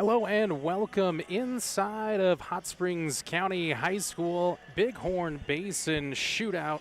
Hello and welcome inside of Hot Springs County High School Bighorn Basin Shootout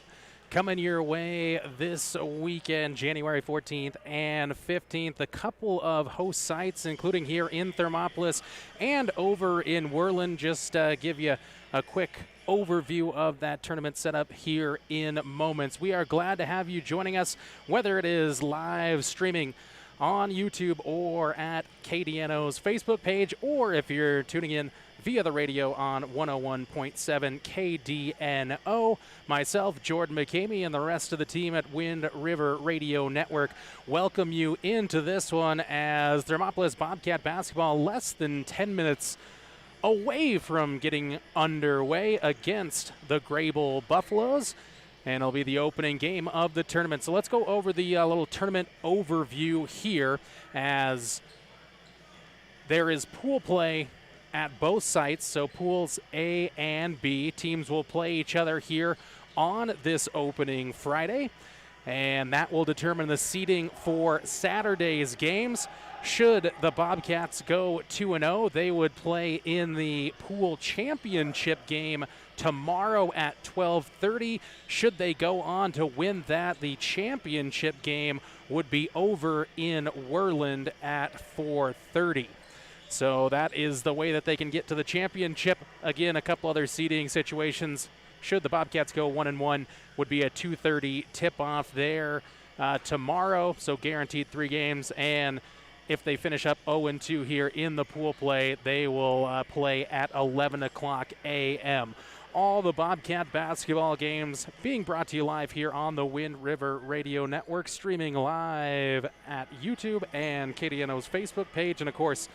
coming your way this weekend, January 14th and 15th. A couple of host sites, including here in Thermopolis and over in Worland. Just give you a quick overview of that tournament setup here in moments. We are glad to have you joining us, whether it is live streaming on YouTube or at KDNO's Facebook page, or if you're tuning in via the radio on 101.7 KDNO. Myself, Jordan McCamey, and the rest of the team at Wind River Radio Network welcome you into this one as Thermopolis Bobcat basketball less than 10 minutes away from getting underway against the Greybull Buffaloes. And it'll be the opening game of the tournament. So let's go over the little tournament overview here, as there is pool play at both sites. So pools A and B, teams will play each other here on this opening Friday. And that will determine the seeding for Saturday's games. Should the Bobcats go 2-0, they would play in the pool championship game tomorrow at 12:30. Should they go on to win that, the championship game would be over in Worland at 4:30. So that is the way that they can get to the championship. Again, a couple other seeding situations. Should the Bobcats go 1-1, would be a 2:30 tip-off there tomorrow, so guaranteed 3 games. And if they finish up 0-2 here in the pool play, they will play at 11 o'clock a.m. All the Bobcat basketball games being brought to you live here on the Wind River Radio Network, streaming live at YouTube and KDNO's Facebook page, and of course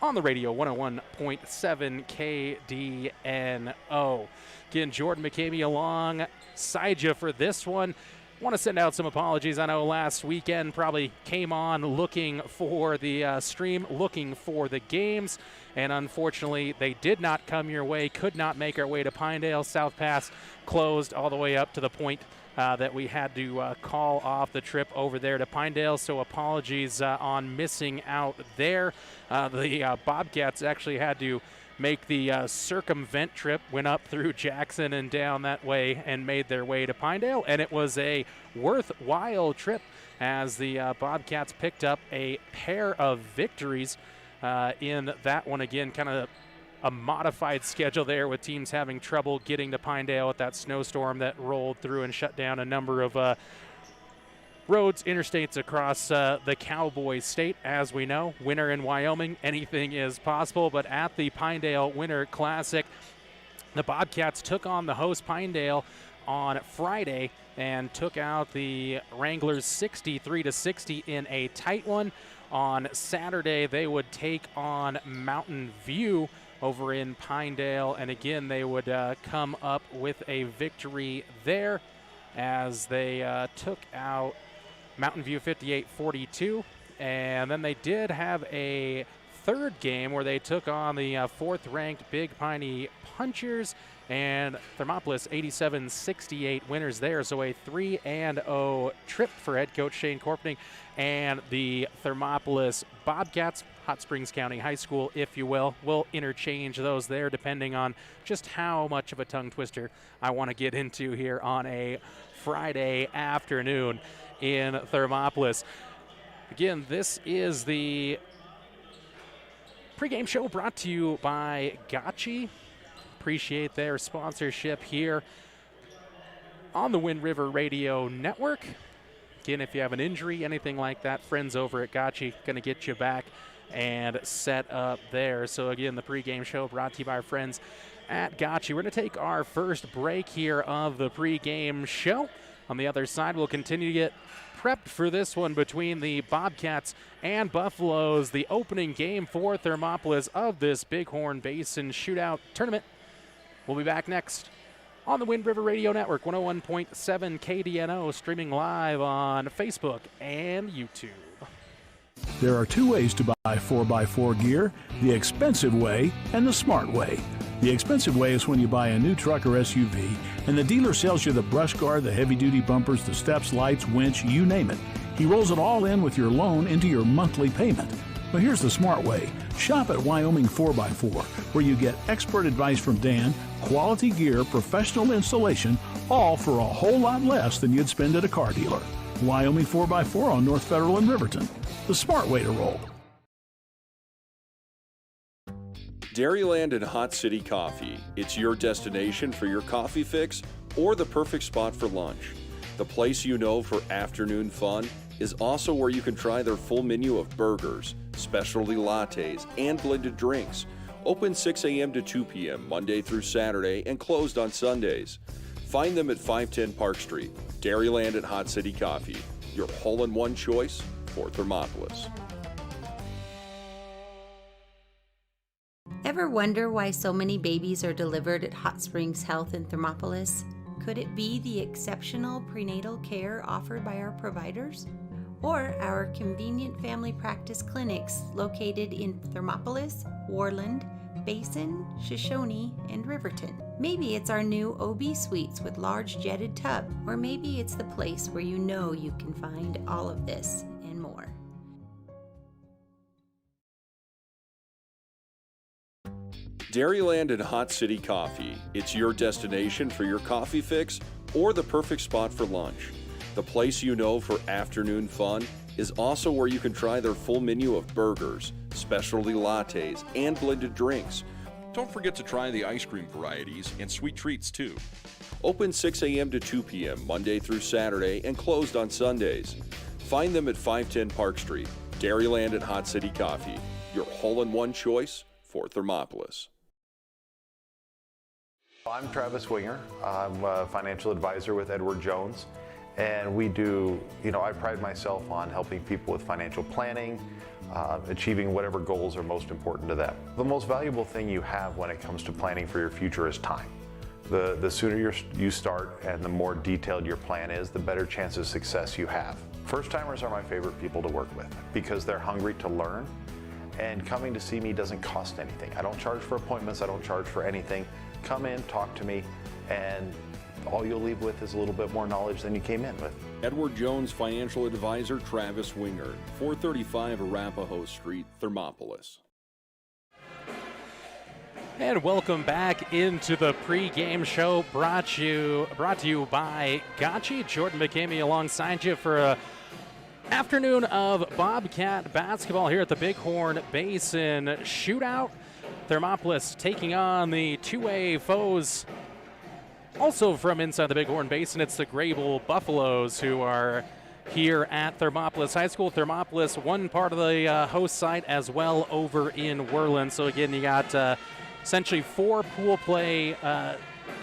on the radio, 101.7 KDNO. Again, Jordan McCamey alongside you for this one. Want to send out some apologies. I know last weekend probably came on looking for the stream, looking for the games, and unfortunately they did not come your way, could not make our way to Pinedale. South Pass closed all the way up to the point that we had to call off the trip over there to Pinedale, so apologies on missing out there. The Bobcats actually had to make the circumvent trip, went up through Jackson and down that way and made their way to Pinedale, and it was a worthwhile trip as the Bobcats picked up a pair of victories in that one. Again, kind of a modified schedule there with teams having trouble getting to Pinedale with that snowstorm that rolled through and shut down a number of roads, interstates across the Cowboy State. As we know, winter in Wyoming, anything is possible. But at the Pinedale Winter Classic, the Bobcats took on the host Pinedale on Friday and took out the Wranglers 63-60 in a tight one. On Saturday, they would take on Mountain View over in Pinedale, and again, they would come up with a victory there as they took out Mountain View 58-42, and then they did have a third game where they took on the 4th-ranked Big Piney Punchers, and Thermopolis 87-68 winners there. So a 3-0 trip for head coach Shane Corpening and the Thermopolis Bobcats. Hot Springs County High School, if you will. We'll interchange those there depending on just how much of a tongue twister I want to get into here on a Friday afternoon in Thermopolis. Again, this is the pregame show brought to you by Gotchi. Appreciate their sponsorship here on the Wind River Radio Network. Again, if you have an injury, anything like that, friends over at Gotchi going to get you back and set up there. So again, the pregame show brought to you by our friends at Gotchi. We're going to take our first break here of the pregame show. On the other side, we'll continue to get prepped for this one between the Bobcats and Buffaloes, the opening game for Thermopolis of this Bighorn Basin Shootout tournament. We'll be back next on the Wind River Radio Network, 101.7 KDNO, streaming live on Facebook and YouTube. There are 2 ways to buy 4x4 gear, the expensive way and the smart way. The expensive way is when you buy a new truck or SUV and the dealer sells you the brush guard, the heavy-duty bumpers, the steps, lights, winch, you name it. He rolls it all in with your loan into your monthly payment. Well, here's the smart way. Shop at Wyoming 4x4, where you get expert advice from Dan, quality gear, professional installation, all for a whole lot less than you'd spend at a car dealer. Wyoming 4x4 on North Federal in Riverton. The smart way to roll. Dairyland and Hot City Coffee. It's your destination for your coffee fix or the perfect spot for lunch. The place you know for afternoon fun is also where you can try their full menu of burgers, specialty lattes, and blended drinks. Open 6 a.m. to 2 p.m. Monday through Saturday and closed on Sundays. Find them at 510 Park Street. Dairyland and Hot City Coffee, your hole-in-one choice for Thermopolis. Ever wonder why so many babies are delivered at Hot Springs Health in Thermopolis? Could it be the exceptional prenatal care offered by our providers? Or our convenient family practice clinics located in Thermopolis, Worland, Basin, Shoshone, and Riverton? Maybe it's our new OB suites with large jetted tub, or maybe it's the place where you know you can find all of this and more. Dairyland and Hot City Coffee. It's your destination for your coffee fix or the perfect spot for lunch. The place you know for afternoon fun is also where you can try their full menu of burgers, specialty lattes, and blended drinks. Don't forget to try the ice cream varieties and sweet treats too. Open 6 a.m. to 2 p.m. Monday through Saturday and closed on Sundays. Find them at 510 Park Street. Dairyland and Hot City Coffee, your hole-in-one choice for Thermopolis. I'm Travis Winger. I'm a financial advisor with Edward Jones, and we do, I pride myself on helping people with financial planning, achieving whatever goals are most important to them. The most valuable thing you have when it comes to planning for your future is time. The sooner you start and the more detailed your plan is, the better chance of success you have. First-timers are my favorite people to work with because they're hungry to learn, and coming to see me doesn't cost anything. I don't charge for appointments, I don't charge for anything. Come in, talk to me, and all you'll leave with is a little bit more knowledge than you came in with. Edward Jones Financial Advisor Travis Winger, 435 Arapahoe Street, Thermopolis. And welcome back into the pregame show brought to you by Gotchi. Jordan McCamey alongside you for a afternoon of Bobcat basketball here at the Bighorn Basin Shootout. Thermopolis taking on the 2A foes. Also from inside the Bighorn Basin, it's the Greybull Buffaloes who are here at Thermopolis High School. Thermopolis, one part of the host site as well over in Worland. So again, you got essentially 4 pool play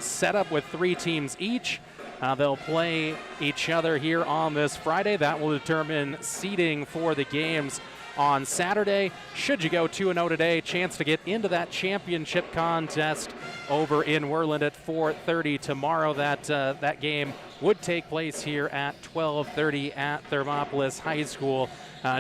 set up with 3 teams each. They'll play each other here on this Friday. That will determine seeding for the games on Saturday. Should you go 2-0 today, chance to get into that championship contest over in Worland at 4:30 tomorrow. That game would take place here at 12:30 at Thermopolis High School.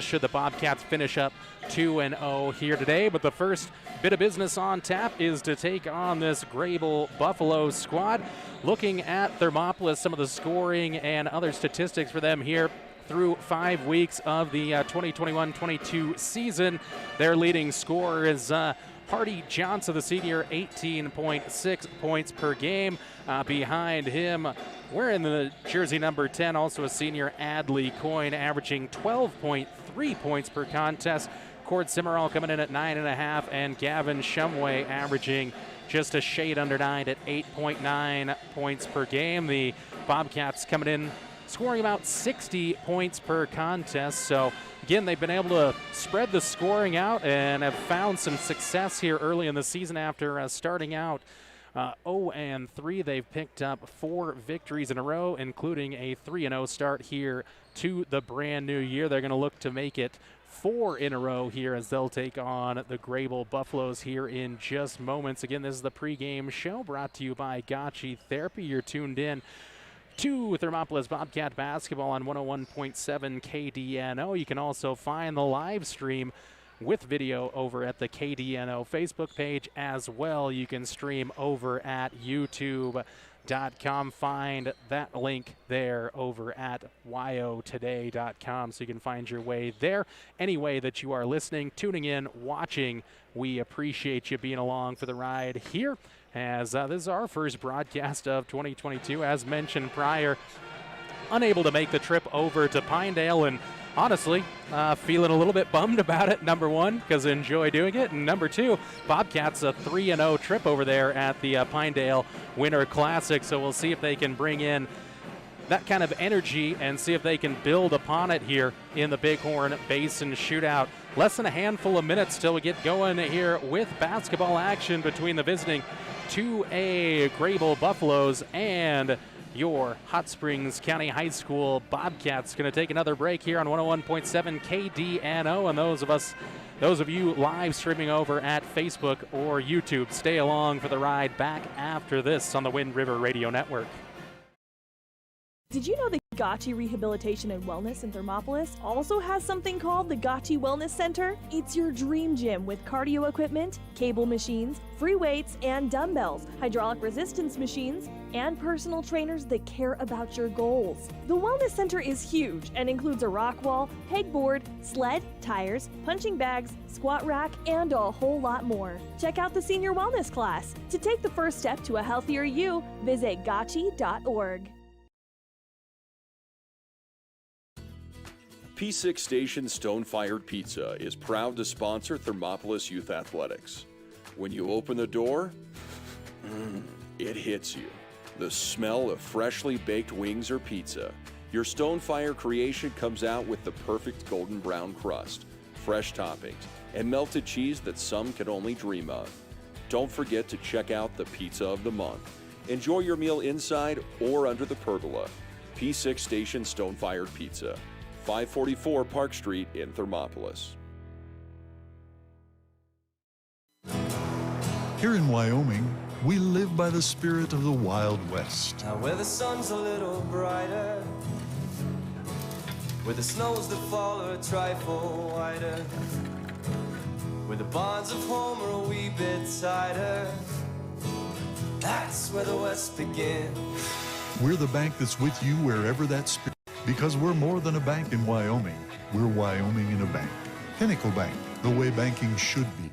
Should the Bobcats finish up 2-0 here today. But the first bit of business on tap is to take on this Greybull Buffalo squad. Looking at Thermopolis, some of the scoring and other statistics for them here through 5 weeks of the 2021-22 season. Their leading scorer is Hardy Johnson, the senior, 18.6 points per game. Behind him, wearing the jersey number 10, also a senior, Adley Coyne, averaging 12.3 points per contest. Cord Simmerall coming in at 9.5, and Gavin Shumway averaging just a shade under 9 at 8.9 points per game. The Bobcats coming in scoring about 60 points per contest. So again, they've been able to spread the scoring out and have found some success here early in the season after starting out 0-3. They've picked up 4 victories in a row, including a 3-0 start here to the brand new year. They're going to look to make it 4 in a row here as they'll take on the Greybull Buffaloes here in just moments. Again, this is the pregame show brought to you by Gotchi Therapy. You're tuned in to Thermopolis Bobcat basketball on 101.7 KDNO. You can also find the live stream with video over at the KDNO Facebook page as well. You can stream over at YouTube. yotoday.com. Find that link there over at yotoday.com so you can find your way there. Any way that you are listening, tuning in, watching, we appreciate you being along for the ride here, as this is our first broadcast of 2022. As mentioned prior, unable to make the trip over to Pinedale, and honestly, feeling a little bit bummed about it, number one, because I enjoy doing it, and number two, Bobcats a 3-0 trip over there at the Pinedale Winter Classic, so we'll see if they can bring in that kind of energy and see if they can build upon it here in the Bighorn Basin Shootout. Less than a handful of minutes till we get going here with basketball action between the visiting 2A Greybull Buffaloes and your Hot Springs County High School Bobcats. Going to take another break here on 101.7 KDNO, and those of you live streaming over at Facebook or YouTube, stay along for the ride back after this on the Wind River Radio Network. Did you know the Gotchi Rehabilitation and Wellness in Thermopolis also has something called the Gotchi Wellness Center? It's your dream gym with cardio equipment, cable machines, free weights and dumbbells, hydraulic resistance machines, and personal trainers that care about your goals. The Wellness Center is huge and includes a rock wall, pegboard, sled, tires, punching bags, squat rack, and a whole lot more. Check out the Senior Wellness class. To take the first step to a healthier you, visit gotchi.org. P6 Station Stone-Fired Pizza is proud to sponsor Thermopolis Youth Athletics. When you open the door, it hits you. The smell of freshly baked wings or pizza. Your Stone-Fire creation comes out with the perfect golden brown crust, fresh toppings, and melted cheese that some can only dream of. Don't forget to check out the Pizza of the Month. Enjoy your meal inside or under the pergola. P6 Station Stone-Fired Pizza. 544 Park Street in Thermopolis. Here in Wyoming, we live by the spirit of the Wild West. Now where the sun's a little brighter, where the snows that fall are a trifle wider, where the bonds of home are a wee bit tighter, that's where the West begins. We're the bank that's with you wherever that spirit, because we're more than a bank in Wyoming. We're Wyoming in a bank. Pinnacle Bank, the way banking should be.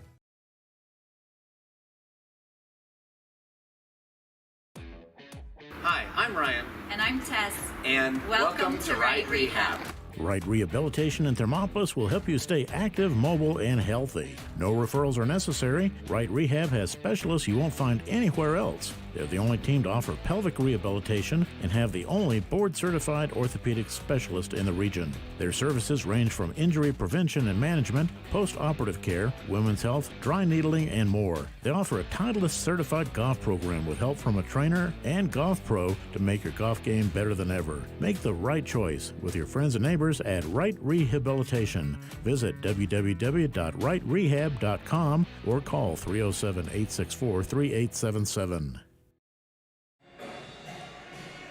Hi, I'm Ryan. And I'm Tess. And welcome to Right Rehab. Right Rehabilitation in Thermopolis will help you stay active, mobile, and healthy. No referrals are necessary. Right Rehab has specialists you won't find anywhere else. They're the only team to offer pelvic rehabilitation and have the only board-certified orthopedic specialist in the region. Their services range from injury prevention and management, post-operative care, women's health, dry needling, and more. They offer a Titleist certified golf program with help from a trainer and golf pro to make your golf game better than ever. Make the right choice with your friends and neighbors at Right Rehabilitation. Visit www.rightrehab.com or call 307-864-3877.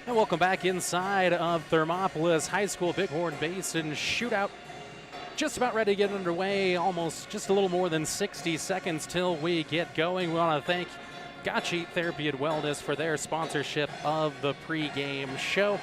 And welcome back inside of Thermopolis High School Bighorn Basin Shootout. Just about ready to get underway, almost just a little more than 60 seconds till we get going. We want to thank Gotchi Therapy and Wellness for their sponsorship of the pregame show.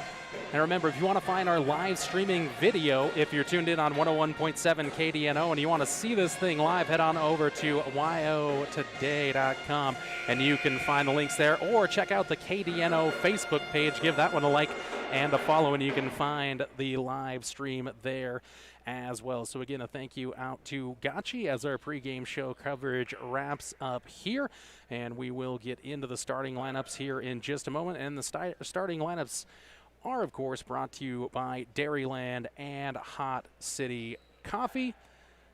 And remember, if you want to find our live streaming video, if you're tuned in on 101.7 KDNO and you want to see this thing live, head on over to yotoday.com and you can find the links there, or check out the KDNO Facebook page. Give that one a like and a follow, and you can find the live stream there as well. So again, a thank you out to Gotchi as our pregame show coverage wraps up here, and we will get into the starting lineups here in just a moment. And the starting lineups are, of course, brought to you by Dairyland and Hot City Coffee.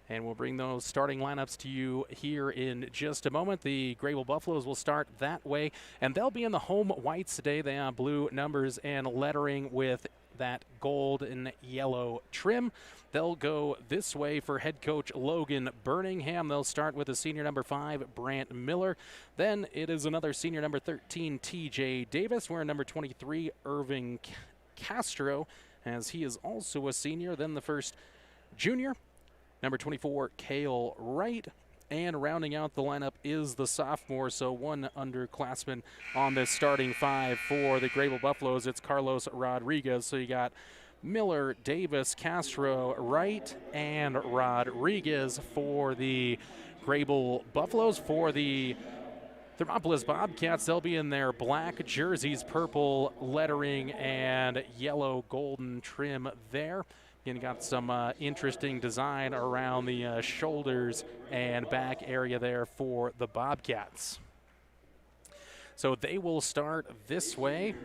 And we'll bring those starting lineups to you here in just a moment. The Greybull Buffaloes will start that way, and they'll be in the home whites today. They have blue numbers and lettering with that gold and yellow trim. They'll go this way for head coach Logan Birmingham. They'll start with the senior number 5, Brant Miller. Then it is another senior number 13, TJ Davis. We're number 23, Irving Castro, as he is also a senior. Then the first junior, number 24, Cale Wright. And rounding out the lineup is the sophomore, so one underclassman on this starting five for the Greybull Buffaloes. It's Carlos Rodriguez. So you got Miller, Davis, Castro, Wright, and Rodriguez for the Greybull Buffaloes. For the Thermopolis Bobcats, they'll be in their black jerseys, purple lettering, and yellow golden trim there. Again, got some interesting design around the shoulders and back area there for the Bobcats. So they will start this way.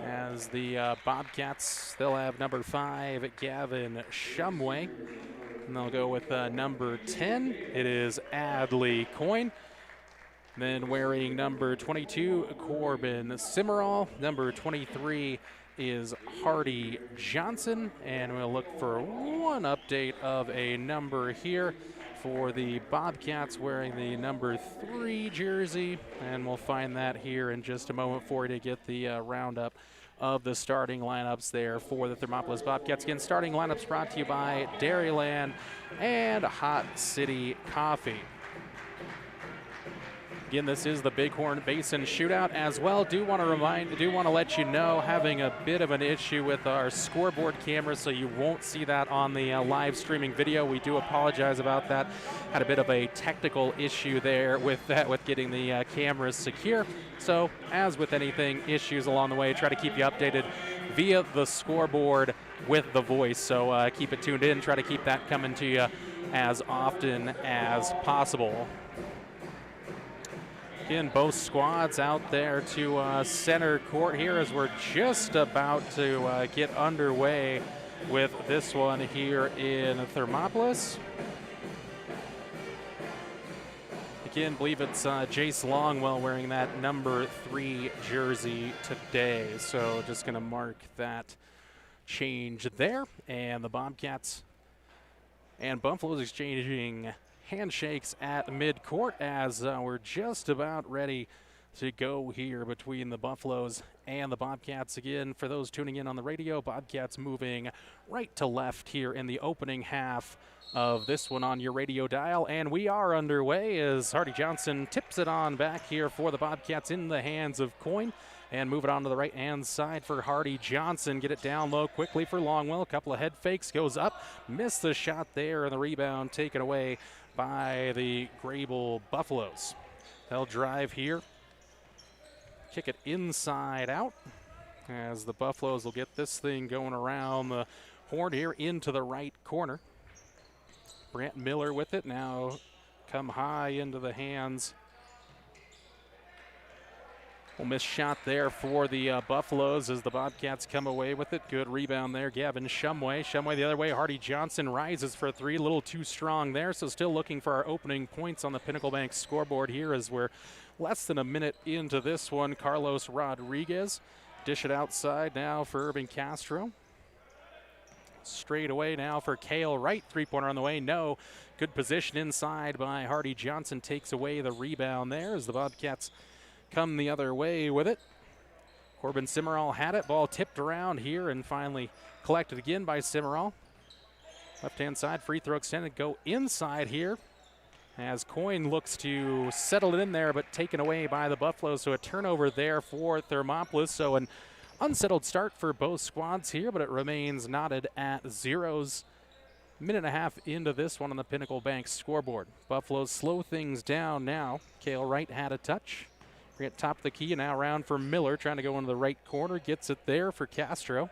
As the Bobcats, they'll have number 5, Gavin Shumway. And they'll go with number 10. It is Adley Coyne. Then wearing number 22, Corbin Simmerall. Number 23 is Hardy Johnson. And we'll look for one update of a number here for the Bobcats wearing the number 3 jersey. And we'll find that here in just a moment for you to get the roundup of the starting lineups there for the Thermopolis Bobcats. Again, starting lineups brought to you by Dairyland and Hot City Coffee. Again, this is the Bighorn Basin Shootout as well. Do want to let you know, having a bit of an issue with our scoreboard camera, so you won't see that on the live streaming video. We do apologize about that. Had a bit of a technical issue there with getting the cameras secure. So, as with anything, issues along the way, try to keep you updated via the scoreboard with the voice. So keep it tuned in. Try to keep that coming to you as often as possible. Again, both squads out there to center court here as we're just about to get underway with this one here in Thermopolis. Again, believe it's Jace Longwell wearing that number 3 jersey today. So just going to mark that change there. And the Bobcats and Buffaloes exchanging handshakes at midcourt as we're just about ready to go here between the Buffaloes and the Bobcats. Again, for those tuning in on the radio, Bobcats moving right to left here in the opening half of this one on your radio dial. And we are underway as Hardy Johnson tips it on back here for the Bobcats in the hands of Coyne. And move it on to the right-hand side for Hardy Johnson. Get it down low quickly for Longwell. A couple of head fakes, goes up. Missed the shot there, and the rebound taken away by the Greybull Buffaloes. They'll drive here. Kick it inside out as the Buffaloes will get this thing going around the horn here into the right corner. Brant Miller with it. Now come high into the hands. Well, missed shot there for the Buffaloes as the Bobcats come away with it. Good rebound there, Gavin Shumway. Shumway the other way. Hardy Johnson rises for 3. A little too strong there, so still looking for our opening points on the Pinnacle Bank scoreboard here as we're less than a minute into this one. Carlos Rodriguez dish it outside now for Urban Castro. Straight away now for Cale Wright. 3-pointer on the way. No. Good position inside by Hardy Johnson. Takes away the rebound there as the Bobcats come the other way with it. Corbin Simmerall had it. Ball tipped around here and finally collected again by Simmerall. Left-hand side, free throw extended. Go inside here as Coyne looks to settle it in there, but taken away by the Buffaloes. So a turnover there for Thermopolis. So an unsettled start for both squads here, but it remains knotted at zeros. Minute and a half into this one on the Pinnacle Bank scoreboard. Buffaloes slow things down now. Cale Wright had a touch. We're at top of the key, and now around for Miller, trying to go into the right corner. Gets it there for Castro.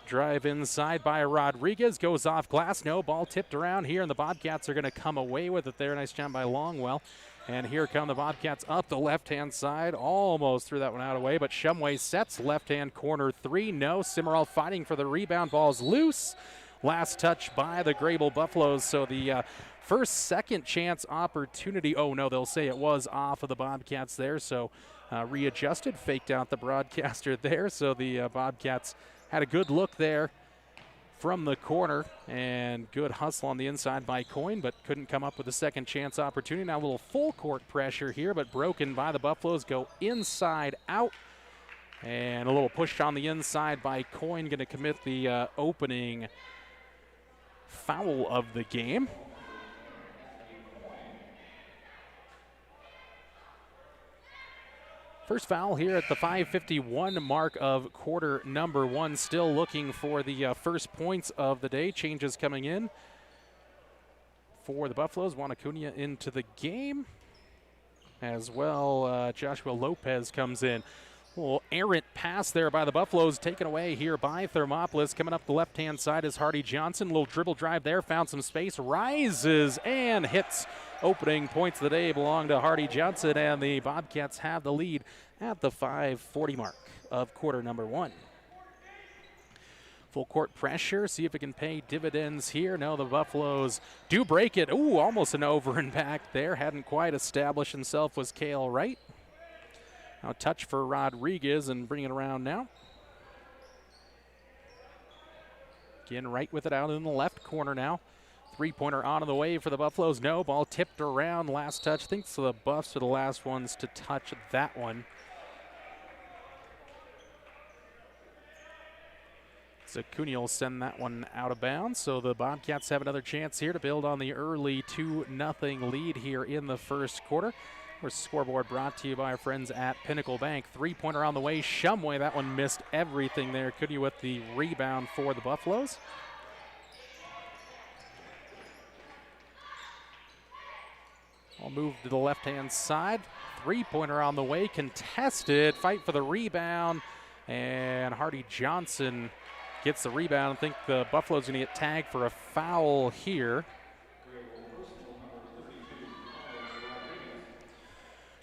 Drive inside by Rodriguez, goes off glass. No, ball tipped around here, and the Bobcats are going to come away with it there. Nice jump by Longwell. And here come the Bobcats up the left-hand side. Almost threw that one out away, but Shumway sets left-hand corner 3. No, Simmerall fighting for the rebound. Ball's loose. Last touch by the Greybull Buffaloes, so the first second chance opportunity. Oh no, they'll say it was off of the Bobcats there, so readjusted, faked out the broadcaster there. So the Bobcats had a good look there from the corner and good hustle on the inside by Coyne, but couldn't come up with a second chance opportunity. Now a little full court pressure here, but broken by the Buffaloes. Go inside out. And a little push on the inside by Coyne, going to commit the opening foul of the game. First foul here at the 5:51 mark of quarter number 1. Still looking for the first points of the day. Changes coming in for the Buffaloes. Juan Acuna into the game. As well, Joshua Lopez comes in. A little errant pass there by the Buffaloes, taken away here by Thermopolis. Coming up the left-hand side is Hardy Johnson. Little dribble drive there, found some space, rises and hits. Opening points of the day belong to Hardy Johnson, and the Bobcats have the lead at the 5:40 mark of quarter number 1. Full court pressure, see if it can pay dividends here. No, the Buffaloes do break it. Ooh, almost an over and back there. Hadn't quite established himself, was Cale Wright. Now touch for Rodriguez and bring it around now. Again, Wright with it out in the left corner now. Three-pointer on the way for the Buffaloes. No, ball tipped around. Last touch. Thinks the Buffs are the last ones to touch that one. So Acuna will send that one out of bounds. So the Bobcats have another chance here to build on the early 2-0 lead here in the first quarter. Our scoreboard brought to you by our friends at Pinnacle Bank. Three-pointer on the way. Shumway, that one missed everything there. Acuna with the rebound for the Buffaloes. I'll move to the left-hand side. Three-pointer on the way. Contested. Fight for the rebound. And Hardy Johnson gets the rebound. I think the Buffaloes going to get tagged for a foul here.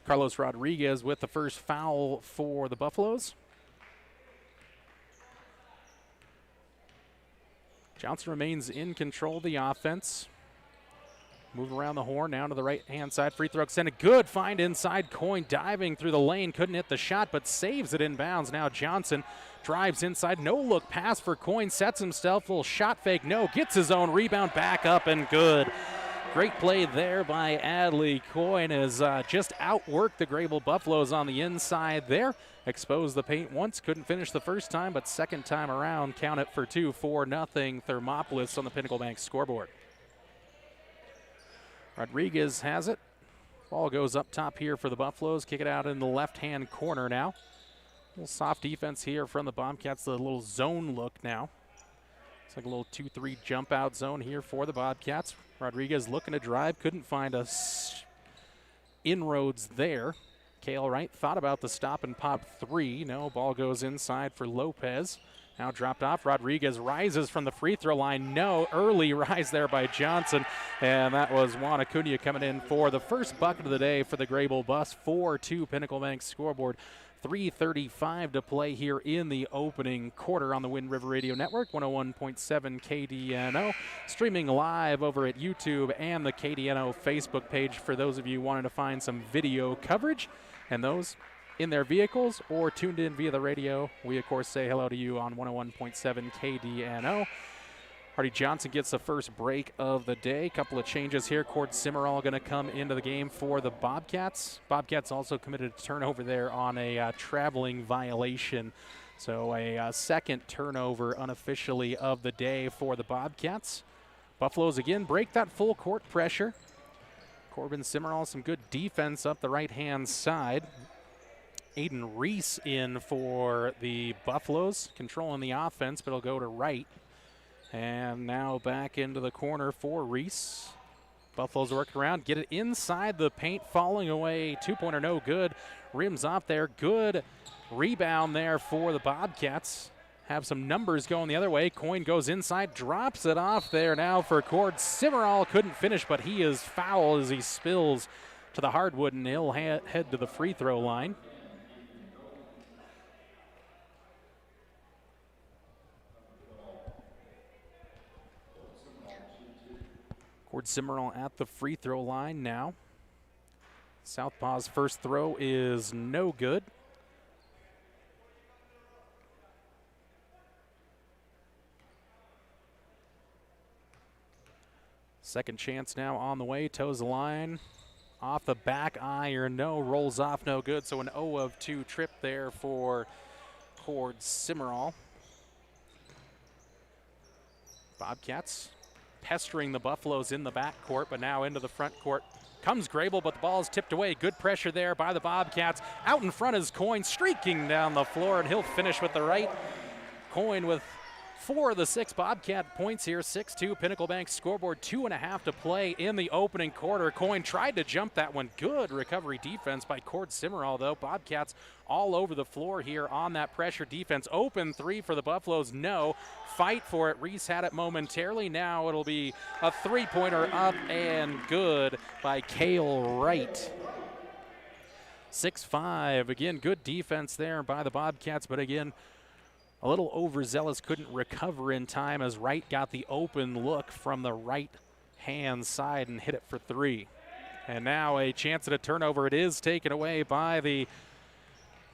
Carlos Rodriguez with the first foul for the Buffaloes. Johnson remains in control of the offense. Move around the horn, now to the right-hand side. Free throw extended. Good find inside. Coyne diving through the lane. Couldn't hit the shot, but saves it in bounds. Now Johnson drives inside. No look pass for Coyne. Sets himself. Little shot fake. No. Gets his own rebound. Back up and good. Great play there by Adley. Coyne has just outworked the Greybull Buffaloes on the inside there. Exposed the paint once. Couldn't finish the first time, but second time around, count it for 2. 4-0 Thermopolis on the Pinnacle Bank scoreboard. Rodriguez has it. Ball goes up top here for the Buffaloes. Kick it out in the left-hand corner now. A little soft defense here from the Bobcats. A little zone look now. It's like a little 2-3 jump out zone here for the Bobcats. Rodriguez looking to drive. Couldn't find inroads there. Cale Wright thought about the stop and pop 3. No, ball goes inside for Lopez. Now dropped off. Rodriguez rises from the free throw line. No, early rise there by Johnson. And that was Juan Acuna coming in for the first bucket of the day for the Greybull Bus. 4-2 Pinnacle Bank scoreboard. 3:35 to play here in the opening quarter on the Wind River Radio Network, 101.7 KDNO. Streaming live over at YouTube and the KDNO Facebook page for those of you wanting to find some video coverage. And those in their vehicles or tuned in via the radio, we of course say hello to you on 101.7 KDNO. Hardy Johnson gets the first break of the day. Couple of changes here. Cord Simmerall going to come into the game for the Bobcats. Bobcats also committed a turnover there on a traveling violation. So a second turnover unofficially of the day for the Bobcats. Buffaloes again break that full court pressure. Corbin Simmerall, some good defense up the right-hand side. Aiden Reese in for the Buffaloes, controlling the offense, but it'll go to Wright. And now back into the corner for Reese. Buffaloes working around, get it inside the paint, falling away. Two-pointer no good. Rims off there. Good rebound there for the Bobcats. Have some numbers going the other way. Coyne goes inside, drops it off there now for Cord Simmerall. Couldn't finish, but he is fouled as he spills to the hardwood, and he'll head to the free throw line. Cord Simmerall at the free throw line now. Southpaw's first throw is no good. Second chance now on the way, toes the line. Off the back iron, no, rolls off, no good. So an 0 of 2 trip there for Cord Simmerall. Bobcats pestering the Buffaloes in the backcourt, but now into the front court comes Greybull, but the ball is tipped away. Good pressure there by the Bobcats. Out in front is Coyne, streaking down the floor, and he'll finish with the right. Coyne with 4 of the 6 Bobcat points here. 6-2 Pinnacle Bank scoreboard. 2.5 to play in the opening quarter. Coyne tried to jump that one. Good recovery defense by Cord Simmerall, though. Bobcats all over the floor here on that pressure defense. Open 3 for the Buffaloes. No. Fight for it. Reese had it momentarily. Now it'll be a 3-pointer up and good by Cale Wright. 6-5. Again, good defense there by the Bobcats, but again, a little overzealous, couldn't recover in time as Wright got the open look from the right-hand side and hit it for 3. And now a chance at a turnover. It is taken away by the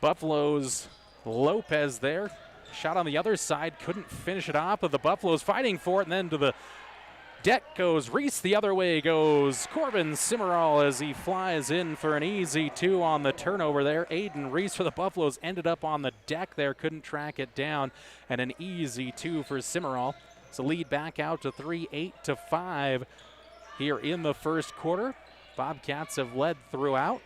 Buffaloes. Lopez there. Shot on the other side, couldn't finish it off, but the Buffaloes fighting for it, and then to the deck goes Reese. The other way goes Corbin Simmerall as he flies in for an easy 2 on the turnover there. Aiden Reese for the Buffaloes ended up on the deck there, couldn't track it down, and an easy 2 for Simmerall. So lead back out to 3, 8-5 here in the first quarter. Bobcats have led throughout.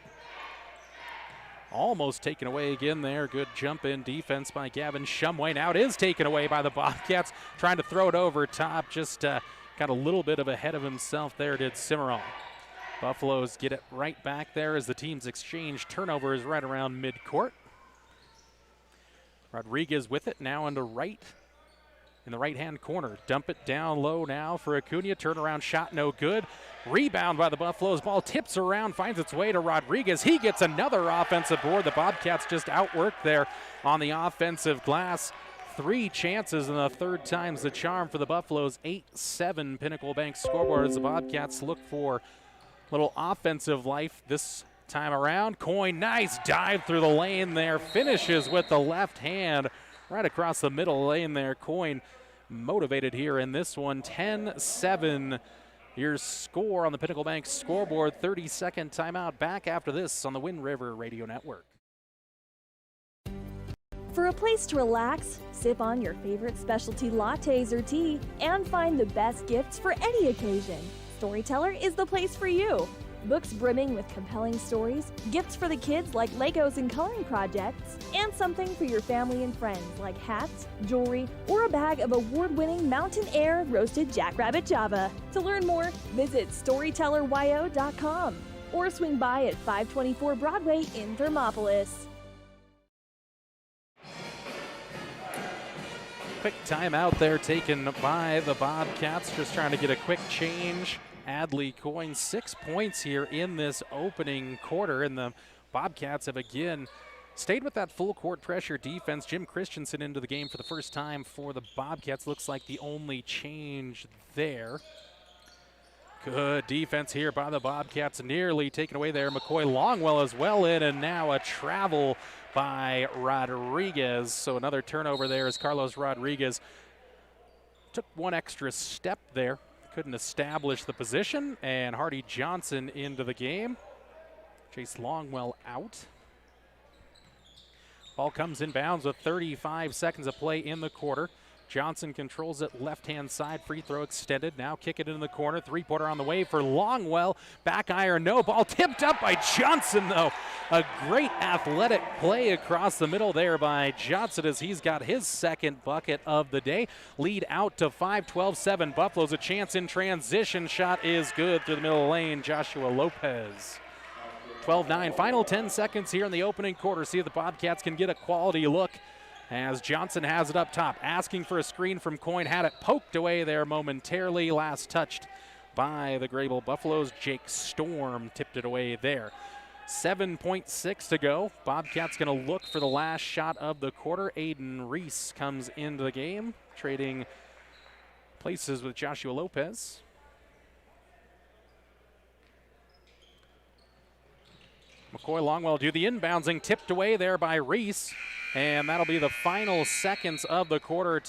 Almost taken away again there. Good jump in defense by Gavin Shumway. Now it is taken away by the Bobcats, trying to throw it over top. Just got a little bit of ahead of himself there, did Simmerall. Buffaloes get it right back there as the teams exchange turnovers right around midcourt. Rodriguez with it now into Wright in the right-hand corner. Dump it down low now for Acuna. Turnaround shot no good. Rebound by the Buffaloes. Ball tips around, finds its way to Rodriguez. He gets another offensive board. The Bobcats just outworked there on the offensive glass. 3 chances, and the third time's the charm for the Buffaloes. 8-7 Pinnacle Bank scoreboard as the Bobcats look for a little offensive life this time around. Coyne, nice dive through the lane there. Finishes with the left hand right across the middle lane there. Coyne motivated here in this one. 10-7 your score on the Pinnacle Bank scoreboard. 30-second timeout. Back after this on the Wind River Radio Network. For a place to relax, sip on your favorite specialty lattes or tea, and find the best gifts for any occasion, Storyteller is the place for you. Books brimming with compelling stories, gifts for the kids like Legos and coloring projects, and something for your family and friends like hats, jewelry, or a bag of award-winning Mountain Air roasted Jackrabbit Java. To learn more, visit StorytellerYO.com or swing by at 524 Broadway in Thermopolis. Quick timeout there taken by the Bobcats, just trying to get a quick change. Adley Coyne, 6 points here in this opening quarter, and the Bobcats have again stayed with that full court pressure defense. Jim Christensen into the game for the first time for the Bobcats. Looks like the only change there. Good defense here by the Bobcats, nearly taken away there. McCoy Longwell as well in, and now a travel by Rodriguez. So another turnover there as Carlos Rodriguez took one extra step there. Couldn't establish the position, and Hardy Johnson into the game. Chase Longwell out. Ball comes in bounds with 35 seconds of play in the quarter. Johnson controls it left-hand side, free throw extended. Now kick it in the corner, 3-pointer on the way for Longwell. Back iron, no. Ball tipped up by Johnson, though. A great athletic play across the middle there by Johnson as he's got his second bucket of the day. Lead out to 5, 12-7 Buffaloes. A chance in transition. Shot is good through the middle lane. Joshua Lopez. 12-9, final 10 seconds here in the opening quarter. See if the Bobcats can get a quality look as Johnson has it up top, asking for a screen from Coyne. Had it poked away there momentarily. Last touched by the Greybull Buffaloes. Jake Storm tipped it away there. 7.6 to go. Bobcats going to look for the last shot of the quarter. Aiden Reese comes into the game, trading places with Joshua Lopez. McCoy Longwell do the inbouncing, tipped away there by Reese, and that'll be the final seconds of the quarter,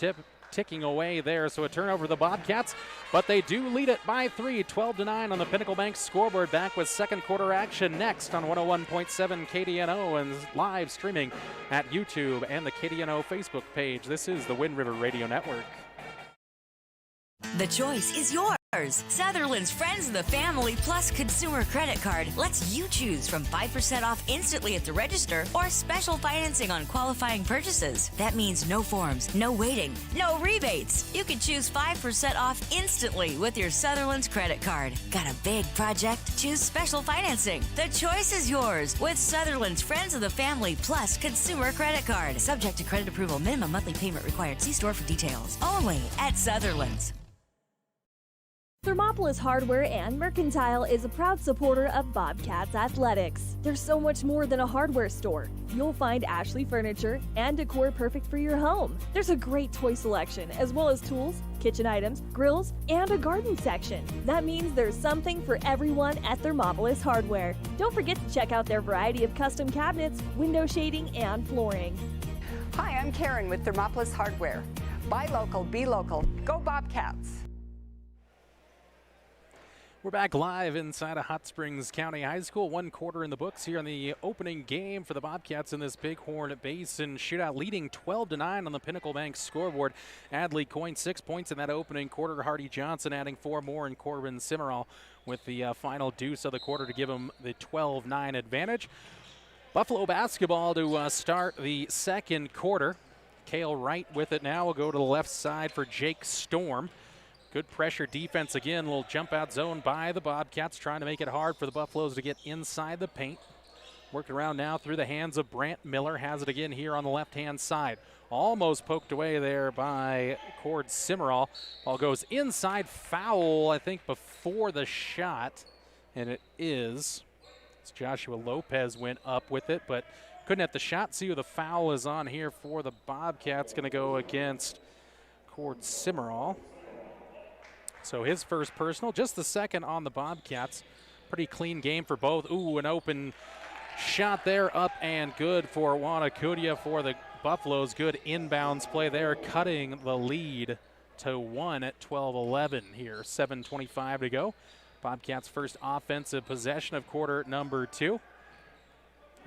ticking away there. So a turnover for the Bobcats, but they do lead it by 3, 12-9 on the Pinnacle Bank scoreboard. Back with second quarter action next on 101.7 KDNO and live streaming at YouTube and the KDNO Facebook page. This is the Wind River Radio Network. The choice is yours. Sutherland's Friends of the Family Plus Consumer Credit Card lets you choose from 5% off instantly at the register or special financing on qualifying purchases. That means no forms, no waiting, no rebates. You can choose 5% off instantly with your Sutherland's credit card. Got a big project? Choose special financing. The choice is yours with Sutherland's Friends of the Family Plus Consumer Credit Card. Subject to credit approval. Minimum monthly payment required. See store for details. Only at Sutherland's. Thermopolis Hardware and Mercantile is a proud supporter of Bobcats Athletics. There's so much more than a hardware store. You'll find Ashley furniture and decor perfect for your home. There's a great toy selection, as well as tools, kitchen items, grills, and a garden section. That means there's something for everyone at Thermopolis Hardware. Don't forget to check out their variety of custom cabinets, window shading, and flooring. Hi, I'm Karen with Thermopolis Hardware. Buy local, be local. Go Bobcats! We're back live inside of Hot Springs County High School. 1 quarter in the books here in the opening game for the Bobcats in this Bighorn Basin shootout, leading 12-9 on the Pinnacle Bank scoreboard. Adley Coyne 6 points in that opening quarter. Hardy Johnson adding 4 more, and Corbin Simmerall with the final deuce of the quarter to give him the 12-9 advantage. Buffalo basketball to start the second quarter. Cale Wright with it now. Will go to the left side for Jake Storm. Good pressure defense again. Little jump out zone by the Bobcats, trying to make it hard for the Buffaloes to get inside the paint. Working around now through the hands of Brant Miller. Has it again here on the left-hand side. Almost poked away there by Cord Simmerall. Ball goes inside, foul, I think, before the shot. And it is. It's Joshua Lopez went up with it, but couldn't have the shot. See who the foul is on here for the Bobcats. Going to go against Cord Simmerall. So his first personal, just the second on the Bobcats. Pretty clean game for both. Ooh, an open shot there, up and good for Wanakudia for the Buffaloes. Good inbounds play there, cutting the lead to 1 at 12-11 here. 7:25 to go. Bobcats' first offensive possession of quarter number 2.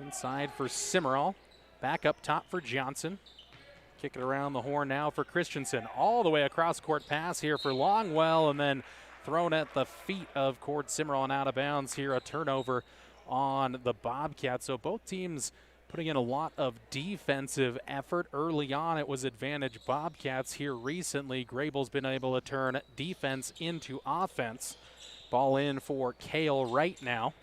Inside for Simmerall. Back up top for Johnson. Kick it around the horn now for Christensen. All the way across court pass here for Longwell, and then thrown at the feet of Cord Simmerall and out of bounds here. A turnover on the Bobcats. So both teams putting in a lot of defensive effort. Early on, it was advantage Bobcats. Here recently, Greybull's been able to turn defense into offense. Ball in for Cale Wright now.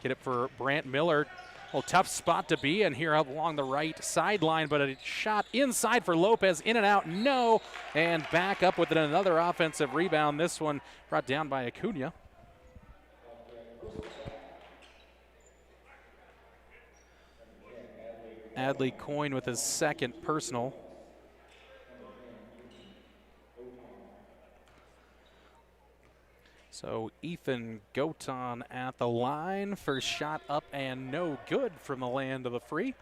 Get it for Brant Miller. Well, tough spot to be in here up along the right sideline, but a shot inside for Lopez, in and out, no, and back up with another offensive rebound. This one brought down by Acuna. Adley Coyne with his second personal. So Ethan Goton at the line. First shot up and no good from the land of the free.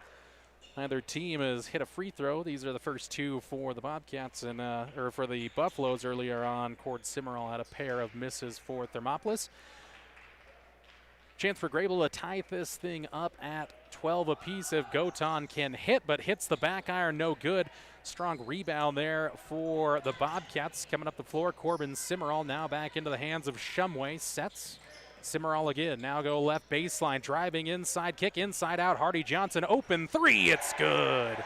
Neither team has hit a free throw. These are the first 2 for the Bobcats and or for the Buffaloes earlier on. Cord Simmerall had a pair of misses for Thermopolis. Chance for Greybull to tie this thing up at 12 apiece if Goton can hit, but hits the back iron, no good. Strong rebound there for the Bobcats. Coming up the floor, Corbin Simmerall now back into the hands of Shumway. Sets. Simmerall again. Now go left baseline. Driving inside. Kick inside out. Hardy Johnson. Open 3. It's good.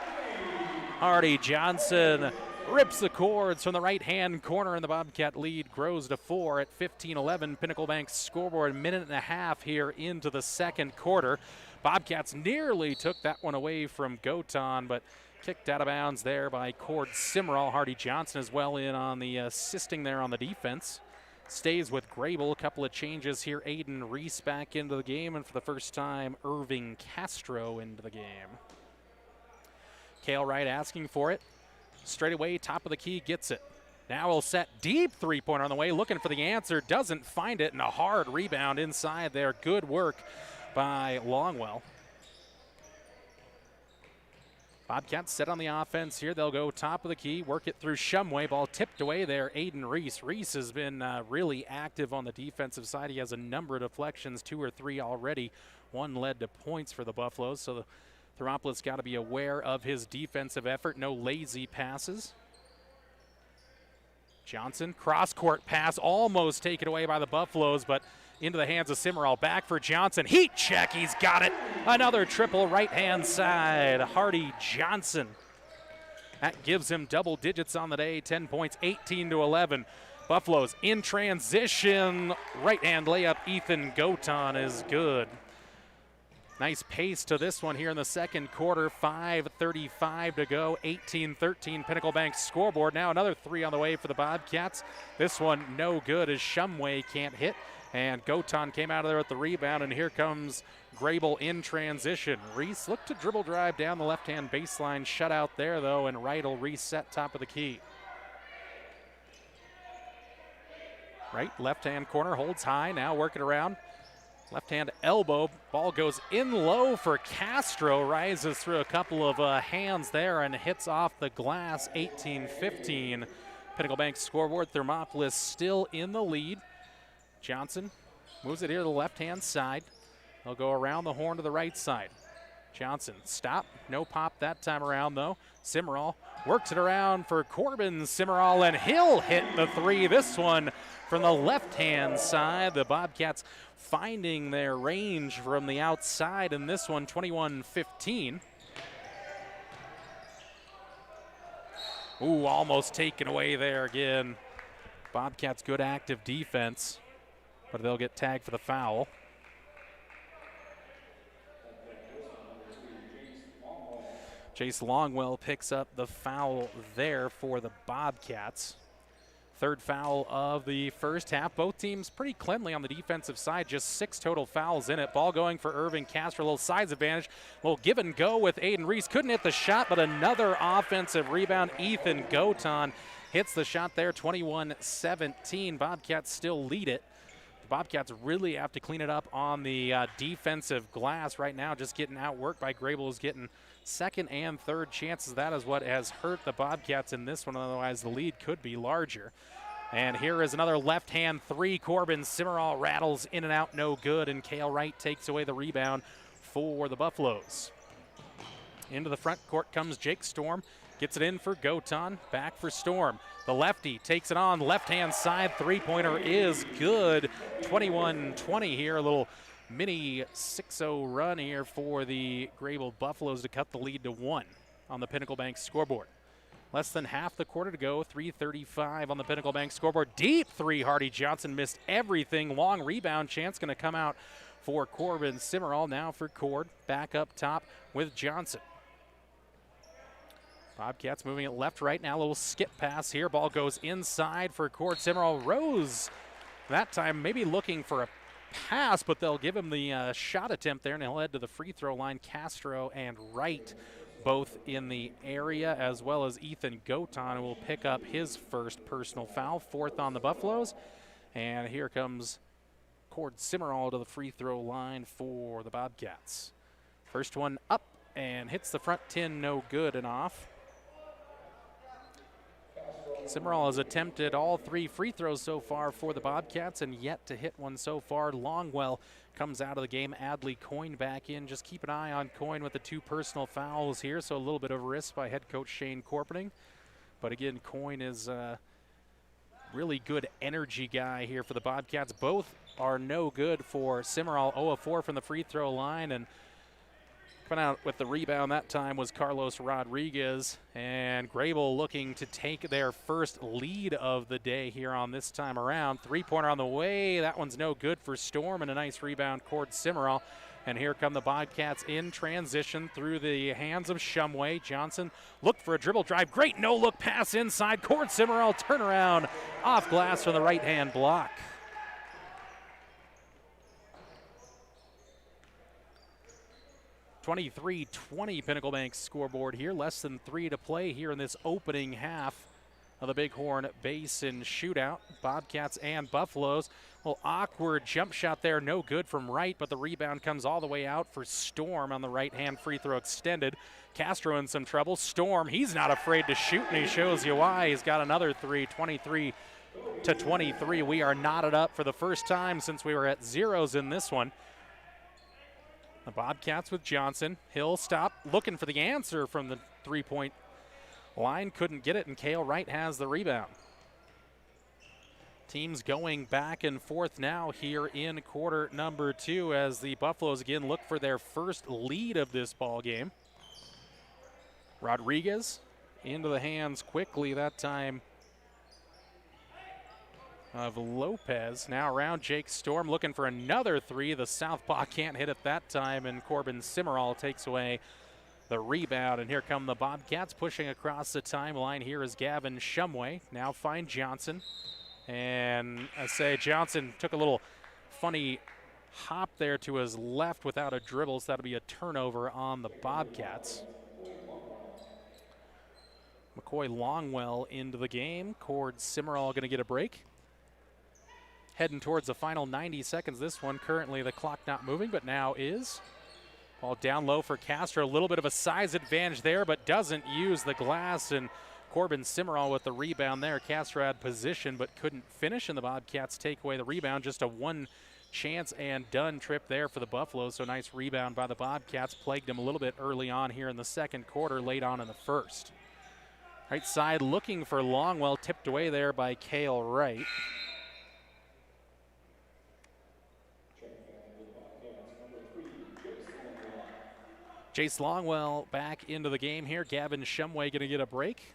Hardy Johnson rips the cords from the right-hand corner, and the Bobcat lead grows to 4 at 15-11. Pinnacle Bank scoreboard, a minute and a half here into the second quarter. Bobcats nearly took that one away from Goton, but kicked out of bounds there by Cord Simmerall. Hardy Johnson as well in on the assisting there on the defense. Stays with Greybull. A couple of changes here. Aiden Reese back into the game, and for the first time, Irving Castro into the game. Cale Wright asking for it. Straight away, top of the key, gets it. Now he'll set deep three-pointer on the way, looking for the answer, doesn't find it, and a hard rebound inside there. Good work by Longwell. Bobcats set on the offense here. They'll go top of the key, work it through Shumway. Ball tipped away there. Aiden Reese. Reese has been really active on the defensive side. He has a number of deflections, 2 or 3 already. One led to points for the Buffaloes. So the Thermopolis got to be aware of his defensive effort. No lazy passes. Johnson, cross-court pass, almost taken away by the Buffaloes, but into the hands of Simmerall. Back for Johnson. Heat check. He's got it. Another triple right-hand side. Hardy Johnson. That gives him double digits on the day. 10 points, 18-11. Buffaloes in transition. Right-hand layup. Ethan Goton is good. Nice pace to this one here in the second quarter. 5:35 to go. 18-13 Pinnacle Bank scoreboard. Now another three on the way for the Bobcats. This one no good as Shumway can't hit. And Goton came out of there with the rebound, and here comes Greybull in transition. Reese looked to dribble drive down the left-hand baseline. Shut out there, though, and Wright will reset top of the key. Wright, left-hand corner, holds high, now working around. Left-hand elbow, ball goes in low for Castro, rises through a couple of hands there and hits off the glass. 18-15. Pinnacle Bank scoreboard. Thermopolis still in the lead. Johnson moves it here to the left-hand side. They'll go around the horn to the right side. Johnson, stop. No pop that time around, though. Simmerall works it around for Corbin Simmerall, and he'll hit the three. This one from the left-hand side. The Bobcats finding their range from the outside in this one, 21-15. Ooh, almost taken away there again. Bobcats good active defense, but they'll get tagged for the foul. Jace Longwell picks up the foul there for the Bobcats. Third foul of the first half. Both teams pretty cleanly on the defensive side, just 6 total fouls in it. Ball going for Irving Castro, a little size advantage. A little give and go with Aiden Reese. Couldn't hit the shot, but another offensive rebound. Ethan Goton hits the shot there, 21-17. Bobcats still lead it. The Bobcats really have to clean it up on the defensive glass right now. Just getting outworked by Greybull is getting second and third chances. That is what has hurt the Bobcats in this one. Otherwise, the lead could be larger. And here is another left-hand three. Corbin Simmerall rattles in and out, no good. And Cale Wright takes away the rebound for the Buffaloes. Into the front court comes Jake Storm. Gets it in for Goton. Back for Storm. The lefty takes it on. Left-hand side three-pointer is good. 21-20 here. A little mini 6-0 run here for the Greybull Buffaloes to cut the lead to 1 on the Pinnacle Bank scoreboard. Less than half the quarter to go. 3:35 on the Pinnacle Bank scoreboard. Deep three. Hardy Johnson missed everything. Long rebound chance going to come out for Corbin Simmerall. Now for Cord. Back up top with Johnson. Bobcats moving it left, right now. A little skip pass here. Ball goes inside for Cord. Simmerall Rose that time maybe looking for a pass, but they'll give him the shot attempt there, and he'll head to the free throw line. Castro and Wright both in the area, as well as Ethan Goton, who will pick up his first personal foul, 4th on the Buffaloes. And here comes Cord Simmerall to the free throw line for the Bobcats. First one up and hits the front tin, no good and off. Simmerall has attempted all 3 free throws so far for the Bobcats and yet to hit one so far. Longwell comes out of the game. Adley Coyne back in. Just keep an eye on Coyne with the 2 personal fouls here, so a little bit of risk by head coach Shane Corpening. But again, Coyne is a really good energy guy here for the Bobcats. Both are no good for Simmerall. 0 of 4 from the free throw line, and coming out with the rebound that time was Carlos Rodriguez, and Greybull looking to take their first lead of the day here on this time around. 3-pointer on the way. That one's no good for Storm, and a nice rebound, Cord Simmerall. And here come the Bobcats in transition through the hands of Shumway. Johnson looked for a dribble drive. Great no-look pass inside. Cord Simmerall turnaround off glass from the right-hand block. (23-20) Pinnacle Bank scoreboard here. Less than 3 to play here in this opening half of the Bighorn Basin shootout. Bobcats and Buffaloes. A little awkward jump shot there, no good from Wright, but the rebound comes all the way out for Storm on the right-hand free throw extended. Castro in some trouble. Storm, he's not afraid to shoot, and he shows you why. He's got another 3, 23-23. We are knotted up for the first time since we were at zeros in this one. The Bobcats with Johnson. Hill stop looking for the answer from the 3-point line. Couldn't get it, and Cale Wright has the rebound. Teams going back and forth now here in quarter number 2 as the Buffaloes again look for their first lead of this ball game. Rodriguez into the hands quickly that time of Lopez. Now around Jake Storm looking for another 3. The southpaw can't hit it that time, and Corbin Simmerall takes away the rebound. And here come the Bobcats pushing across the timeline. Here is Gavin Shumway. Now find Johnson. And I say Johnson took a little funny hop there to his left without a dribble, so that'll be a turnover on the Bobcats. McCoy Longwell into the game. Cord Simmerall going to get a break. Heading towards the final 90 seconds. This one currently the clock not moving, but now is. Ball down low for Castro. A little bit of a size advantage there, but doesn't use the glass. And Corbin Simmerall with the rebound there. Castro had position, but couldn't finish. And the Bobcats take away the rebound. Just a one chance and done trip there for the Buffaloes. So nice rebound by the Bobcats. Plagued them a little bit early on here in the second quarter, late on in the first. Right side looking for Longwell. Tipped away there by Cale Wright. Jace Longwell back into the game here. Gavin Shumway going to get a break.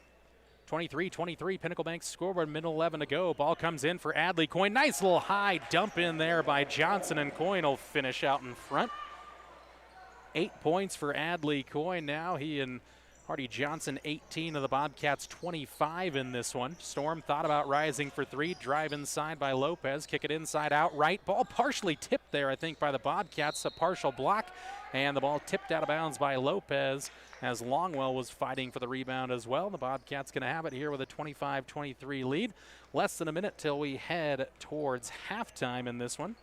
23-23, Pinnacle Bank scoreboard, middle 11 to go. Ball comes in for Adley Coyne. Nice little high dump in there by Johnson, and Coyne will finish out in front. 8 points for Adley Coyne now. He and Hardy Johnson, 18 of the Bobcats, 25 in this one. Storm thought about rising for 3. Drive inside by Lopez. Kick it inside out right. Ball partially tipped there, I think, by the Bobcats. A partial block. And the ball tipped out of bounds by Lopez as Longwell was fighting for the rebound as well. The Bobcats going to have it here with a 25-23 lead. Less than a minute till we head towards halftime in this one.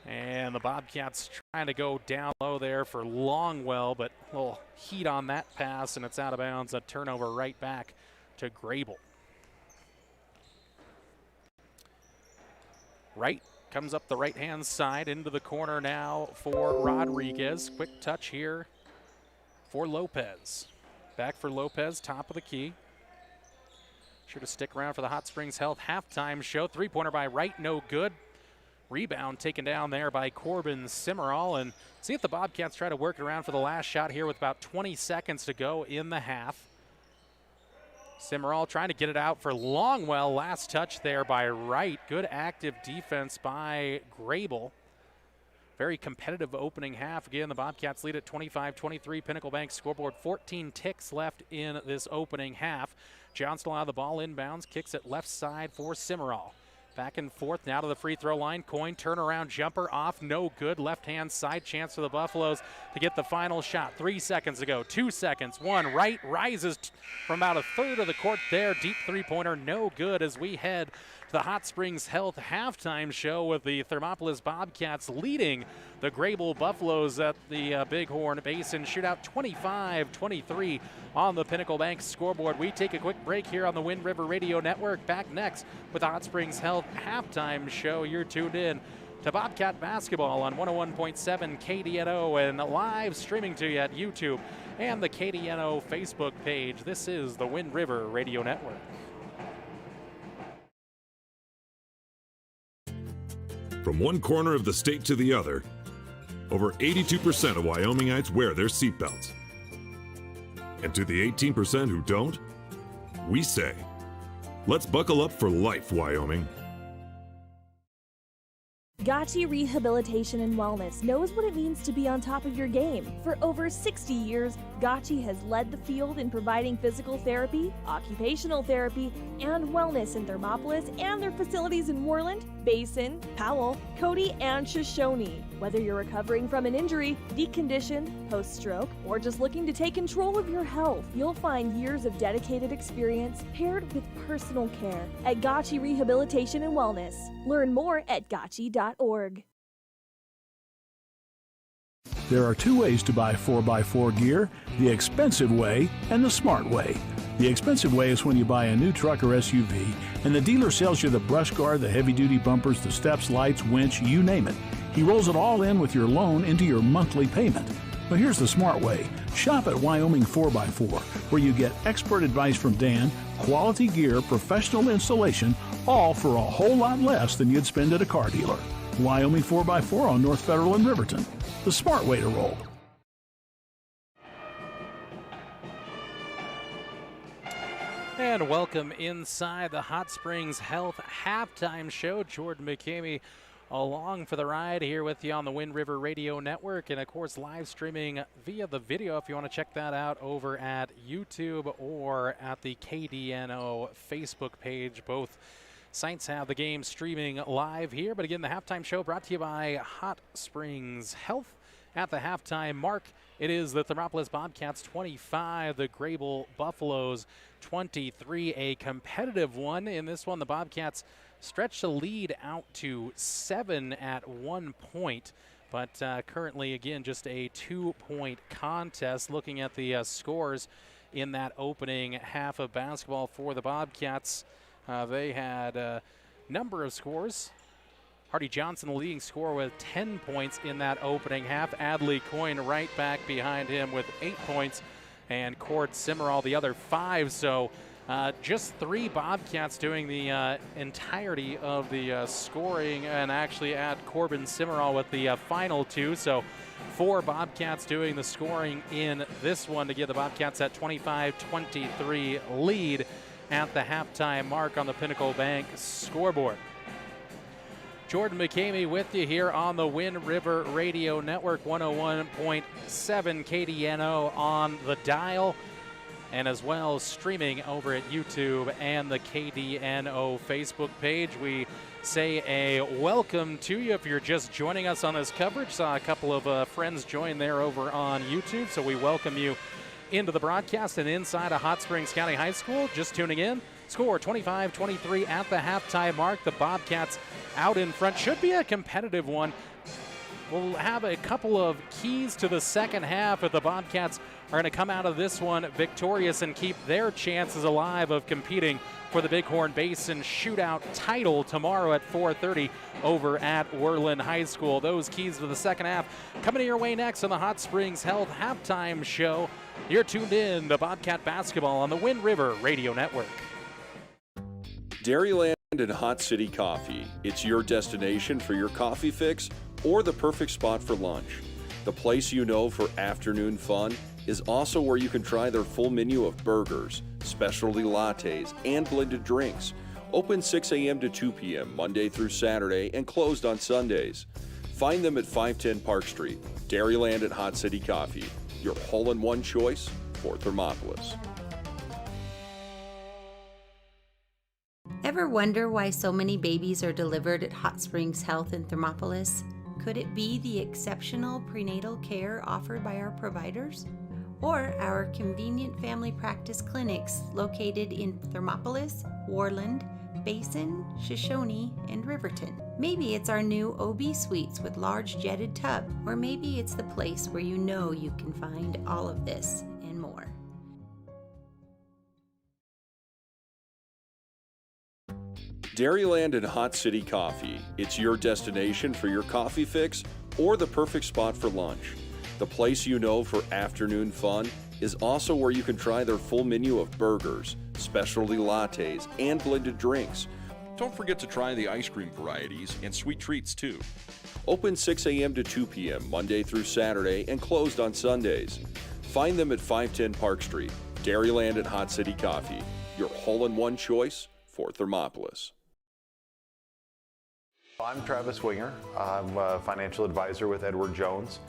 And the Bobcats trying to go down low there for Longwell, but a little heat on that pass, and it's out of bounds. A turnover right back to Greybull. Wright comes up the right-hand side into the corner now for Rodriguez. Quick touch here for Lopez. Back for Lopez, top of the key. Sure to stick around for the Hot Springs Health halftime show. Three-pointer by Wright, no good. Rebound taken down there by Corbin Simmerall. And see if the Bobcats try to work it around for the last shot here with about 20 seconds to go in the half. Simmerall trying to get it out for Longwell. Last touch there by Wright. Good active defense by Greybull. Very competitive opening half. Again, the Bobcats lead at 25-23. Pinnacle Bank scoreboard. 14 ticks left in this opening half. Johnston will have the ball inbounds. Kicks it left side for Simmerall. Back and forth now to the free throw line. Coyne turnaround jumper off, no good. Left-hand side chance for the Buffaloes to get the final shot. 3 seconds to go, 2 seconds. Wright rises from about a third of the court there. Deep three-pointer, no good as we head to the Hot Springs Health halftime show with the Thermopolis Bobcats leading the Greybull Buffaloes at the Bighorn Basin shootout 25-23 on the Pinnacle Bank scoreboard. We take a quick break here on the Wind River Radio Network. Back next with the Hot Springs Health halftime show. You're tuned in to Bobcat basketball on 101.7 KDNO and live streaming to you at YouTube and the KDNO Facebook page. This is the Wind River Radio Network. From one corner of the state to the other, over 82% of Wyomingites wear their seatbelts. And to the 18% who don't, we say, let's buckle up for life, Wyoming. Gotchi Rehabilitation and Wellness knows what it means to be on top of your game. For over 60 years, Gotchi has led the field in providing physical therapy, occupational therapy, and wellness in Thermopolis and their facilities in Worland, Basin, Powell, Cody, and Shoshone. Whether you're recovering from an injury, deconditioned, post-stroke, or just looking to take control of your health, you'll find years of dedicated experience paired with personal care at Gotchi Rehabilitation and Wellness. Learn more at gotchi.org. There are two ways to buy 4x4 gear, the expensive way and the smart way. The expensive way is when you buy a new truck or SUV and the dealer sells you the brush guard, the heavy-duty bumpers, the steps, lights, winch, you name it. He rolls it all in with your loan into your monthly payment. But here's the smart way. Shop at Wyoming 4x4, where you get expert advice from Dan, quality gear, professional installation, all for a whole lot less than you'd spend at a car dealer. Wyoming 4x4 on North Federal in Riverton. The smart way to roll. And welcome inside the Hot Springs Health Halftime Show. Jordan McCamey along for the ride here with you on the Wind River Radio Network, and of course live streaming via the video if you want to check that out over at YouTube or at the KDNO Facebook page. Both sites have the game streaming live here. But again, the halftime show brought to you by Hot Springs Health. At the halftime mark, it is the Thermopolis Bobcats 25, the Greybull Buffaloes 23, a competitive one. In this one, the Bobcats stretched the lead out to 7 at one point, but currently, again, just a 2-point contest. Looking at the scores in that opening half of basketball for the Bobcats, they had a number of scores. Hardy Johnson, the leading scorer, with 10 points in that opening half. Adley Coyne right back behind him with 8 points, and Cord Simmerall the other 5. So just 3 Bobcats doing the entirety of the scoring, and actually add Corbin Simmerall with the final 2. So 4 Bobcats doing the scoring in this one to give the Bobcats that 25-23 lead at the halftime mark on the Pinnacle Bank scoreboard. Jordan McCamey with you here on the Wind River Radio Network, 101.7 KDNO on the dial, and as well streaming over at YouTube and the KDNO Facebook page. We say a welcome to you if you're just joining us on this coverage. Saw a couple of friends join there over on YouTube, so we welcome you into the broadcast and inside of Hot Springs County High School. Just tuning in. Score 25-23 at the halftime mark. The Bobcats out in front. Should be a competitive one. We'll have a couple of keys to the second half if the Bobcats are going to come out of this one victorious and keep their chances alive of competing for the Bighorn Basin Shootout title tomorrow at 4:30 over at Worland High School. Those keys to the second half coming your way next on the Hot Springs Health Halftime Show. You're tuned in to Bobcat Basketball on the Wind River Radio Network. Dairyland and Hot City Coffee. It's your destination for your coffee fix or the perfect spot for lunch. The place you know for afternoon fun is also where you can try their full menu of burgers, specialty lattes, and blended drinks. Open 6 a.m. to 2 p.m. Monday through Saturday and closed on Sundays. Find them at 510 Park Street. Dairyland and Hot City Coffee, your hole-in-one choice for Thermopolis. Ever wonder why so many babies are delivered at Hot Springs Health in Thermopolis? Could it be the exceptional prenatal care offered by our providers? Or our convenient family practice clinics located in Thermopolis, Worland, Basin, Shoshone, and Riverton? Maybe it's our new OB suites with large jetted tub, or maybe it's the place where you know you can find all of this and more. Dairyland and Hot City Coffee. It's your destination for your coffee fix or the perfect spot for lunch. The place you know for afternoon fun is also where you can try their full menu of burgers, specialty lattes, and blended drinks. Don't forget to try the ice cream varieties and sweet treats too. Open 6 a.m. to 2 p.m. Monday through Saturday and closed on Sundays. Find them at 510 Park Street. Dairyland and Hot City Coffee, your hole-in-one choice for Thermopolis. I'm Travis Winger. I'm a financial advisor with Edward Jones,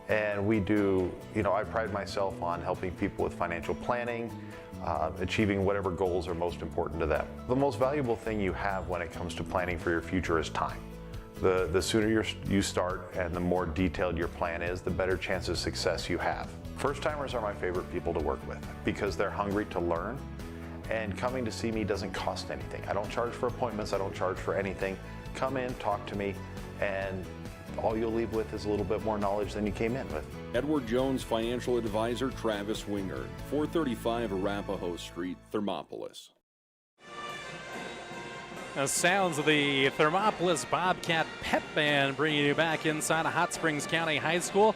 and we do, I pride myself on helping people with financial planning, achieving whatever goals are most important to them. The most valuable thing you have when it comes to planning for your future is time. The sooner you start and the more detailed your plan is, the better chance of success you have. First-timers are my favorite people to work with because they're hungry to learn, and coming to see me doesn't cost anything. I don't charge for appointments, I don't charge for anything. Come in, talk to me, and all you'll leave with is a little bit more knowledge than you came in with. Edward Jones Financial Advisor Travis Winger, 435 Arapahoe Street, Thermopolis. The sounds of the Thermopolis Bobcat Pep Band bringing you back inside of Hot Springs County High School.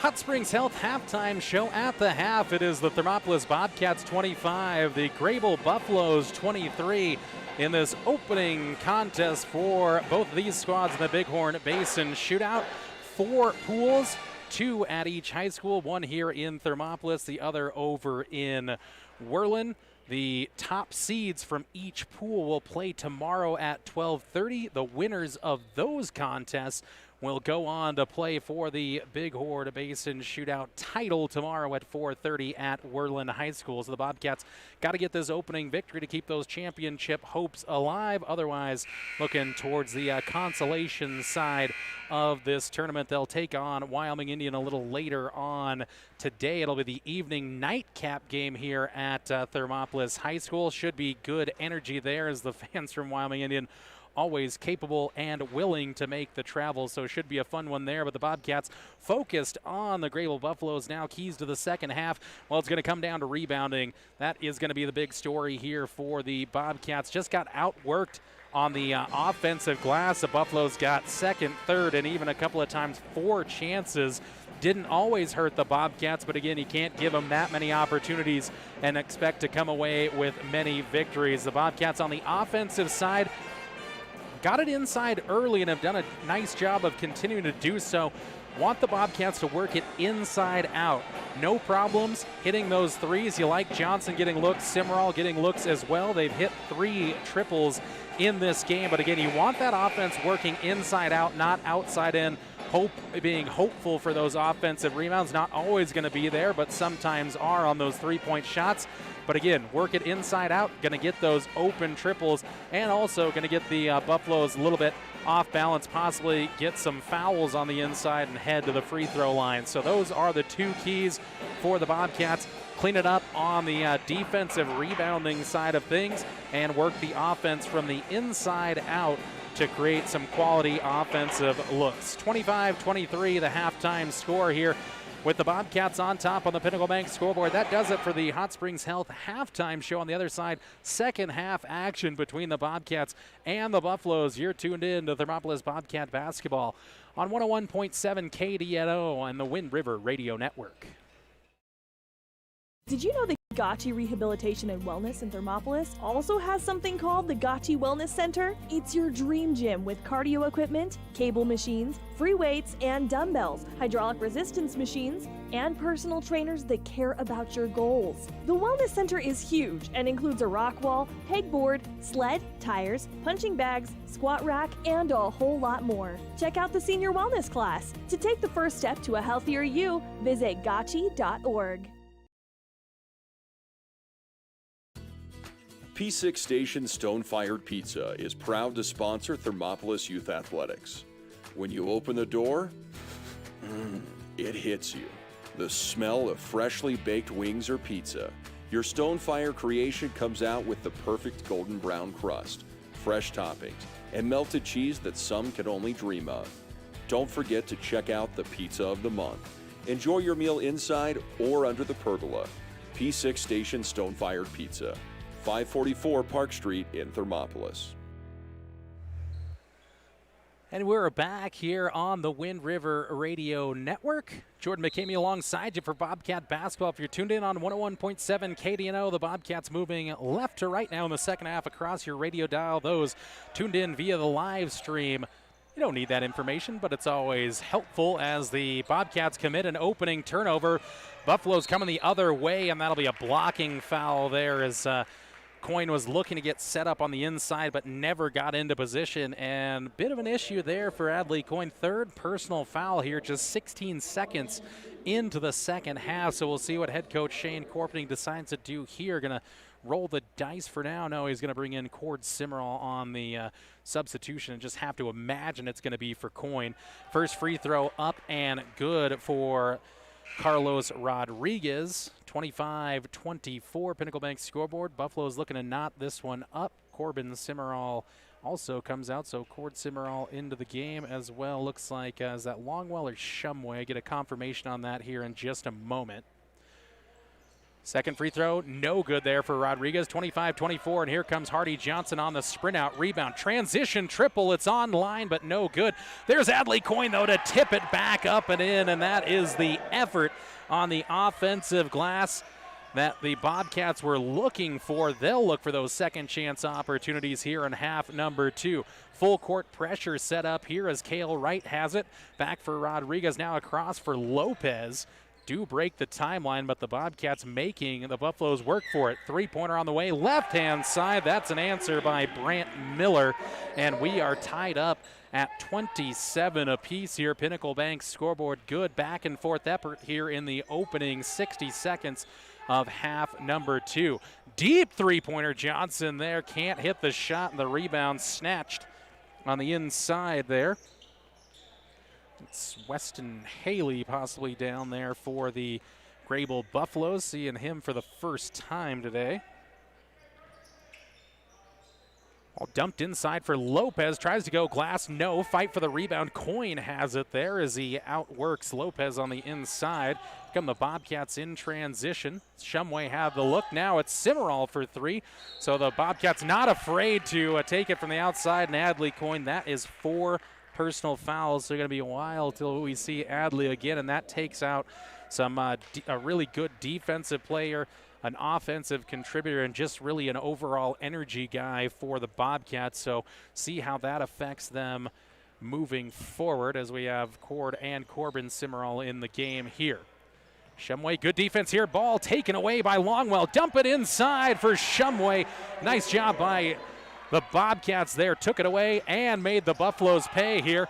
Hot Springs Health halftime show at the half. It is the Thermopolis Bobcats 25, the Greybull Buffaloes 23 in this opening contest for both of these squads in the Bighorn Basin shootout. 4 pools, 2 at each high school, 1 here in Thermopolis, the other over in Worland. The top seeds from each pool will play tomorrow at 12:30. The winners of those contests will go on to play for the Bighorn Basin Shootout title tomorrow at 4:30 at Worland High School. So the Bobcats got to get this opening victory to keep those championship hopes alive. Otherwise, looking towards the consolation side of this tournament. They'll take on Wyoming Indian a little later on today. It'll be the evening nightcap game here at Thermopolis High School. Should be good energy there as the fans from Wyoming Indian always capable and willing to make the travel, so it should be a fun one there. But the Bobcats focused on the Greybull Buffaloes now. Keys to the second half. Well, it's going to come down to rebounding. That is going to be the big story here for the Bobcats. Just got outworked on the offensive glass. The Buffaloes got second, third, and even a couple of times 4 chances. Didn't always hurt the Bobcats, but again, you can't give them that many opportunities and expect to come away with many victories. The Bobcats on the offensive side got it inside early and have done a nice job of continuing to do so. Want the Bobcats to work it inside out. No problems hitting those threes. You like Johnson getting looks, Simmerall getting looks as well. They've hit 3 triples in this game. But again, you want that offense working inside out, not outside in. Being hopeful for those offensive rebounds. Not always going to be there, but sometimes are on those 3-point shots. But again, work it inside out, going to get those open triples, and also going to get the Buffaloes a little bit off balance, possibly get some fouls on the inside and head to the free throw line. So those are the 2 keys for the Bobcats. Clean it up on the defensive rebounding side of things and work the offense from the inside out to create some quality offensive looks. 25-23, the halftime score here, with the Bobcats on top on the Pinnacle Bank scoreboard. That does it for the Hot Springs Health halftime show. On the other side, second half action between the Bobcats and the Buffaloes. You're tuned in to Thermopolis Bobcat basketball on 101.7 KDNO and the Wind River Radio Network. Did you know the Gotchi Rehabilitation and Wellness in Thermopolis also has something called the Gotchi Wellness Center? It's your dream gym with cardio equipment, cable machines, free weights and dumbbells, hydraulic resistance machines, and personal trainers that care about your goals. The Wellness Center is huge and includes a rock wall, pegboard, sled, tires, punching bags, squat rack, and a whole lot more. Check out the Senior Wellness class. To take the first step to a healthier you, visit gotchi.org. P6 Station Stone-Fired Pizza is proud to sponsor Thermopolis Youth Athletics. When you open the door, it hits you. The smell of freshly baked wings or pizza. Your Stone-Fire creation comes out with the perfect golden brown crust, fresh toppings, and melted cheese that some can only dream of. Don't forget to check out the Pizza of the Month. Enjoy your meal inside or under the pergola. P6 Station Stone-Fired Pizza. 544 Park Street in Thermopolis. And we're back here on the Wind River Radio Network. Jordan McCamey alongside you for Bobcat basketball. If you're tuned in on 101.7 KDNO, the Bobcats moving left to right now in the second half across your radio dial. Those tuned in via the live stream, you don't need that information, but it's always helpful as the Bobcats commit an opening turnover. Buffalo's coming the other way, and that'll be a blocking foul there as Coyne was looking to get set up on the inside but never got into position, and bit of an issue there for Adley Coyne. 3rd personal foul here, just 16 seconds into the second half. So we'll see what head coach Shane Corpening decides to do here. Going to roll the dice for now. No, he's going to bring in Cord Simmerall on the substitution, and just have to imagine it's going to be for Coyne. First free throw up and good for Carlos Rodriguez. 25-24 Pinnacle Bank scoreboard. Buffalo's looking to knot this one up. Corbin Simmerall also comes out, so Cord Simmerall into the game as well. Looks like is that Longwell or Shumway? Get a confirmation on that here in just a moment. Second free throw, no good there for Rodriguez, 25-24, and here comes Hardy Johnson on the sprint out rebound. Transition triple, it's online, but no good. There's Adley Coyne, though, to tip it back up and in, and that is the effort on the offensive glass that the Bobcats were looking for. They'll look for those second chance opportunities here in half number 2. Full court pressure set up here as Cale Wright has it. Back for Rodriguez, now across for Lopez. Do break the timeline, but the Bobcats making the Buffaloes work for it. Three-pointer on the way, left-hand side. That's an answer by Brant Miller, and we are tied up at 27 apiece here. Pinnacle Bank's scoreboard good. Back and forth effort here in the opening 60 seconds of half number 2. Deep three-pointer Johnson there. Can't hit the shot, and the rebound snatched on the inside there. It's Weston Haley possibly down there for the Greybull Buffaloes. Seeing him for the first time today. All dumped inside for Lopez. Tries to go glass. No. Fight for the rebound. Coyne has it there as he outworks Lopez on the inside. Come the Bobcats in transition. Shumway have the look. Now it's Simmerall for 3. So the Bobcats not afraid to take it from the outside. And Adley Coyne, that is 4 personal fouls. So it's going to be a while till we see Adley again. And that takes out some a really good defensive player, an offensive contributor, and just really an overall energy guy for the Bobcats. So see how that affects them moving forward as we have Cord and Corbin Simmerall in the game here. Shumway, good defense here. Ball taken away by Longwell. Dump it inside for Shumway. Nice job by the Bobcats there. Took it away and made the Buffaloes pay here.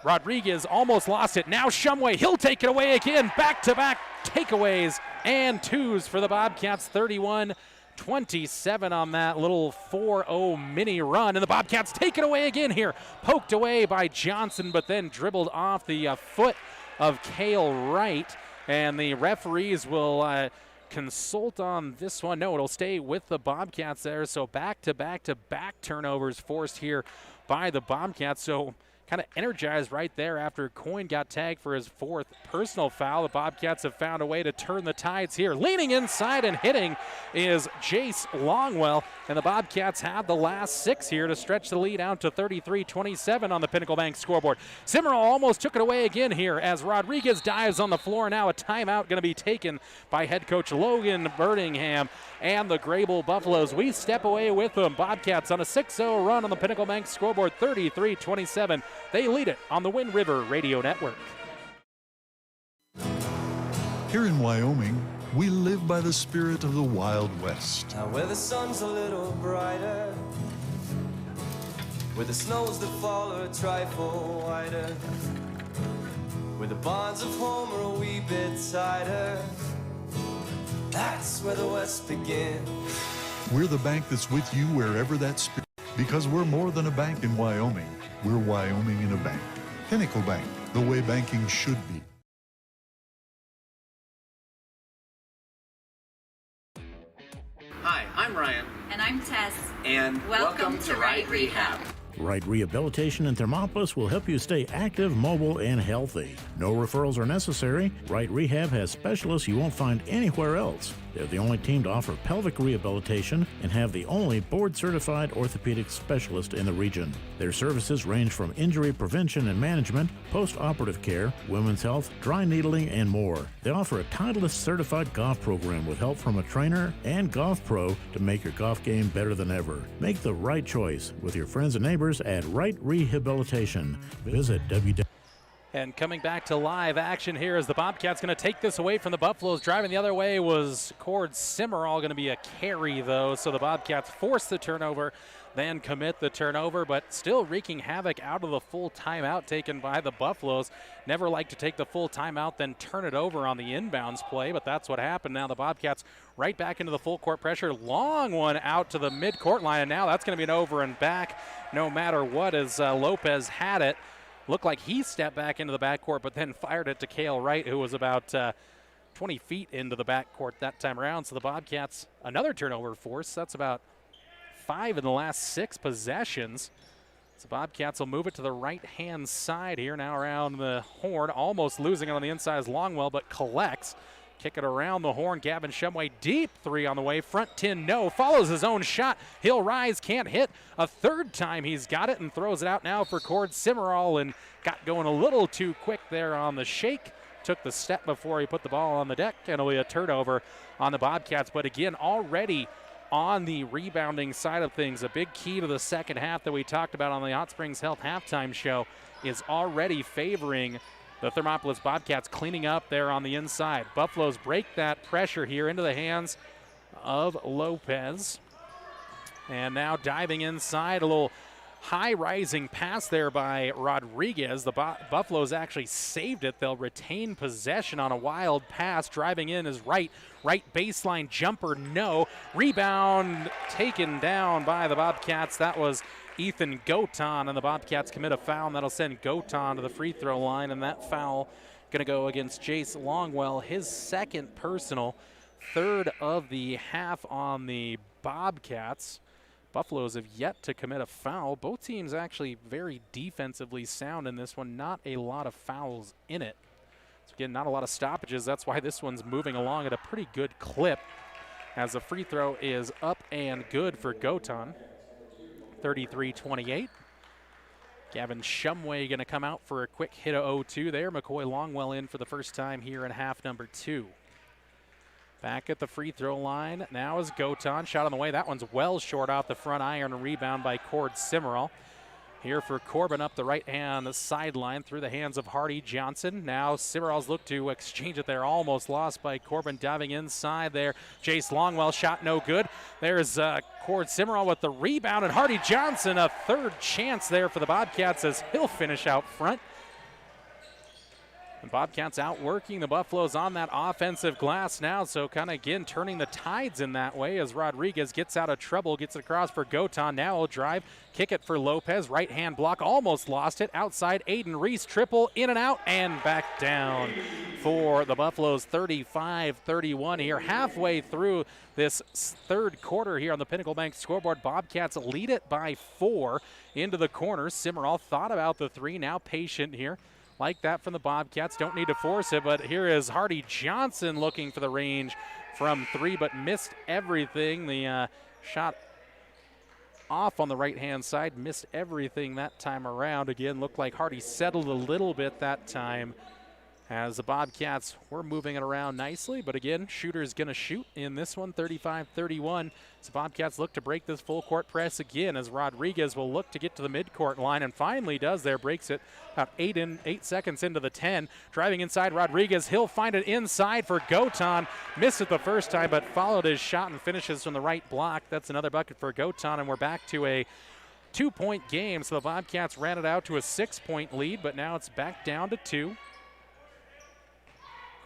Rodriguez almost lost it. Now Shumway, he'll take it away again. Back-to-back takeaways and twos for the Bobcats. 31-27 on that little 4-0 mini run. And the Bobcats take it away again here. Poked away by Johnson, but then dribbled off the foot of Cale Wright. And the referees will consult on this one. No, it'll stay with the Bobcats there. So back-to-back-to-back turnovers forced here by the Bobcats. So kind of energized right there after Coyne got tagged for his 4th personal foul. The Bobcats have found a way to turn the tides here. Leaning inside and hitting is Jace Longwell, and the Bobcats have the last 6 here to stretch the lead out to 33-27 on the Pinnacle Bank scoreboard. Simmerall almost took it away again here as Rodriguez dives on the floor. Now a timeout going to be taken by head coach Logan Birmingham and the Greybull Buffaloes. We step away with them. Bobcats on a 6-0 run on the Pinnacle Bank scoreboard, 33-27. They lead it on the Wind River Radio Network. Here in Wyoming, we live by the spirit of the Wild West. Now where the sun's a little brighter, where the snows that fall are a trifle wider, where the bonds of home are a wee bit tighter, that's where the West begins. We're the bank that's with you wherever that spirit, because we're more than a bank in Wyoming. We're Wyoming in a bank. Pinnacle Bank, the way banking should be. Hi, I'm Ryan. And I'm Tess. And welcome to Right Rehab. Right Rehabilitation in Thermopolis will help you stay active, mobile, and healthy. No referrals are necessary. Right Rehab has specialists you won't find anywhere else. They're the only team to offer pelvic rehabilitation and have the only board-certified orthopedic specialist in the region. Their services range from injury prevention and management, post-operative care, women's health, dry needling, and more. They offer a Titleist-certified golf program with help from a trainer and golf pro to make your golf game better than ever. Make the right choice with your friends and neighbors at Right Rehabilitation. Visit www. And coming back to live action here as the Bobcats going to take this away from the Buffaloes. Driving the other way was Cord Simmerall, going to be a carry though. So the Bobcats force the turnover, then commit the turnover, but still wreaking havoc out of the full timeout taken by the Buffaloes. Never like to take the full timeout, then turn it over on the inbounds play, but that's what happened. Now the Bobcats right back into the full court pressure. Long one out to the midcourt line, and now that's going to be an over and back no matter what as Lopez had it. Looked like he stepped back into the backcourt, but then fired it to Cale Wright, who was about 20 feet into the backcourt that time around. So the Bobcats, another turnover force. That's about 5 in the last 6 possessions. So Bobcats will move it to the right-hand side here, now around the horn. Almost losing it on the inside is Longwell, but collects. Kick it around the horn. Gavin Shumway, deep three on the way. Front tin, no. Follows his own shot. He'll rise, can't hit. A third time he's got it and throws it out now for Cord Simmerall and got going a little too quick there on the shake. Took the step before he put the ball on the deck, and it'll be a turnover on the Bobcats. But again, already on the rebounding side of things, a big key to the second half that we talked about on the Hot Springs Health halftime show is already favoring the Thermopolis Bobcats, cleaning up there on the inside. Buffaloes break that pressure here into the hands of Lopez. And now diving inside, a little high rising pass there by Rodriguez. The Buffaloes actually saved it. They'll retain possession on a wild pass. Driving in is right baseline jumper, no. Rebound taken down by the Bobcats. That was Ethan Goton, and the Bobcats commit a foul, and that'll send Goton to the free throw line, and that foul going to go against Jace Longwell, his second personal, third of the half on the Bobcats. Buffaloes have yet to commit a foul. Both teams actually very defensively sound in this one. Not a lot of fouls in it. So again, not a lot of stoppages. That's why this one's moving along at a pretty good clip, as the free throw is up and good for Goton. 33-28. Gavin Shumway going to come out for a quick hit of 0-2 there. McCoy Longwell in for the first time here in half number 2. Back at the free throw line now is Goton. Shot on the way. That one's well short off the front iron. Rebound by Cord Simmerall. Here for Corbin up the right-hand sideline through the hands of Hardy Johnson. Now Simmerall's look to exchange it there. Almost lost by Corbin, diving inside there. Jace Longwell, shot no good. There's Cord Simmerall with the rebound, and Hardy Johnson, a third chance there for the Bobcats as he'll finish out front. The Bobcats outworking the Buffaloes on that offensive glass now, so kind of again turning the tides in that way as Rodriguez gets out of trouble, gets it across for Goton. Now he'll drive, kick it for Lopez, right hand block, almost lost it. Outside, Aiden Reese, triple, in and out, and back down for the Buffaloes. 35-31 here, halfway through this third quarter here on the Pinnacle Bank scoreboard. Bobcats lead it by 4 into the corner. Simmerall thought about the three, now patient here. Like that from the Bobcats. Don't need to force it, but here is Hardy Johnson looking for the range from 3, but missed everything. The shot off on the right-hand side, missed everything that time around. Again, looked like Hardy settled a little bit that time as the Bobcats were moving it around nicely. But again, shooter's going to shoot in this one, 35-31. So Bobcats look to break this full court press again as Rodriguez will look to get to the midcourt line and finally does there, breaks it about 8 seconds into the 10. Driving inside Rodriguez, he'll find it inside for Goton. Missed it the first time, but followed his shot and finishes from the right block. That's another bucket for Goton, and we're back to a 2-point game. So the Bobcats ran it out to a 6-point lead, but now it's back down to 2.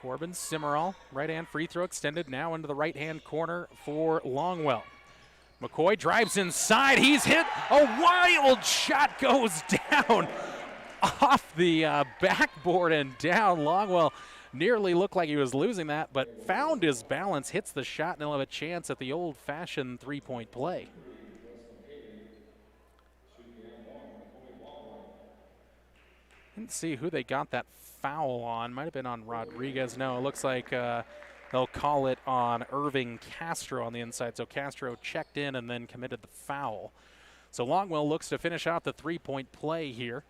Corbin Simmerall, right-hand free throw extended now into the right-hand corner for Longwell. McCoy drives inside. He's hit. A wild shot goes down off the backboard and down. Longwell nearly looked like he was losing that, but found his balance, hits the shot, and he'll have a chance at the old-fashioned three-point play. Didn't see who they got that foul on. Might have been on Rodriguez. No, it looks like they'll call it on Irving Castro on the inside. So Castro checked in and then committed the foul. So Longwell looks to finish out the three-point play here.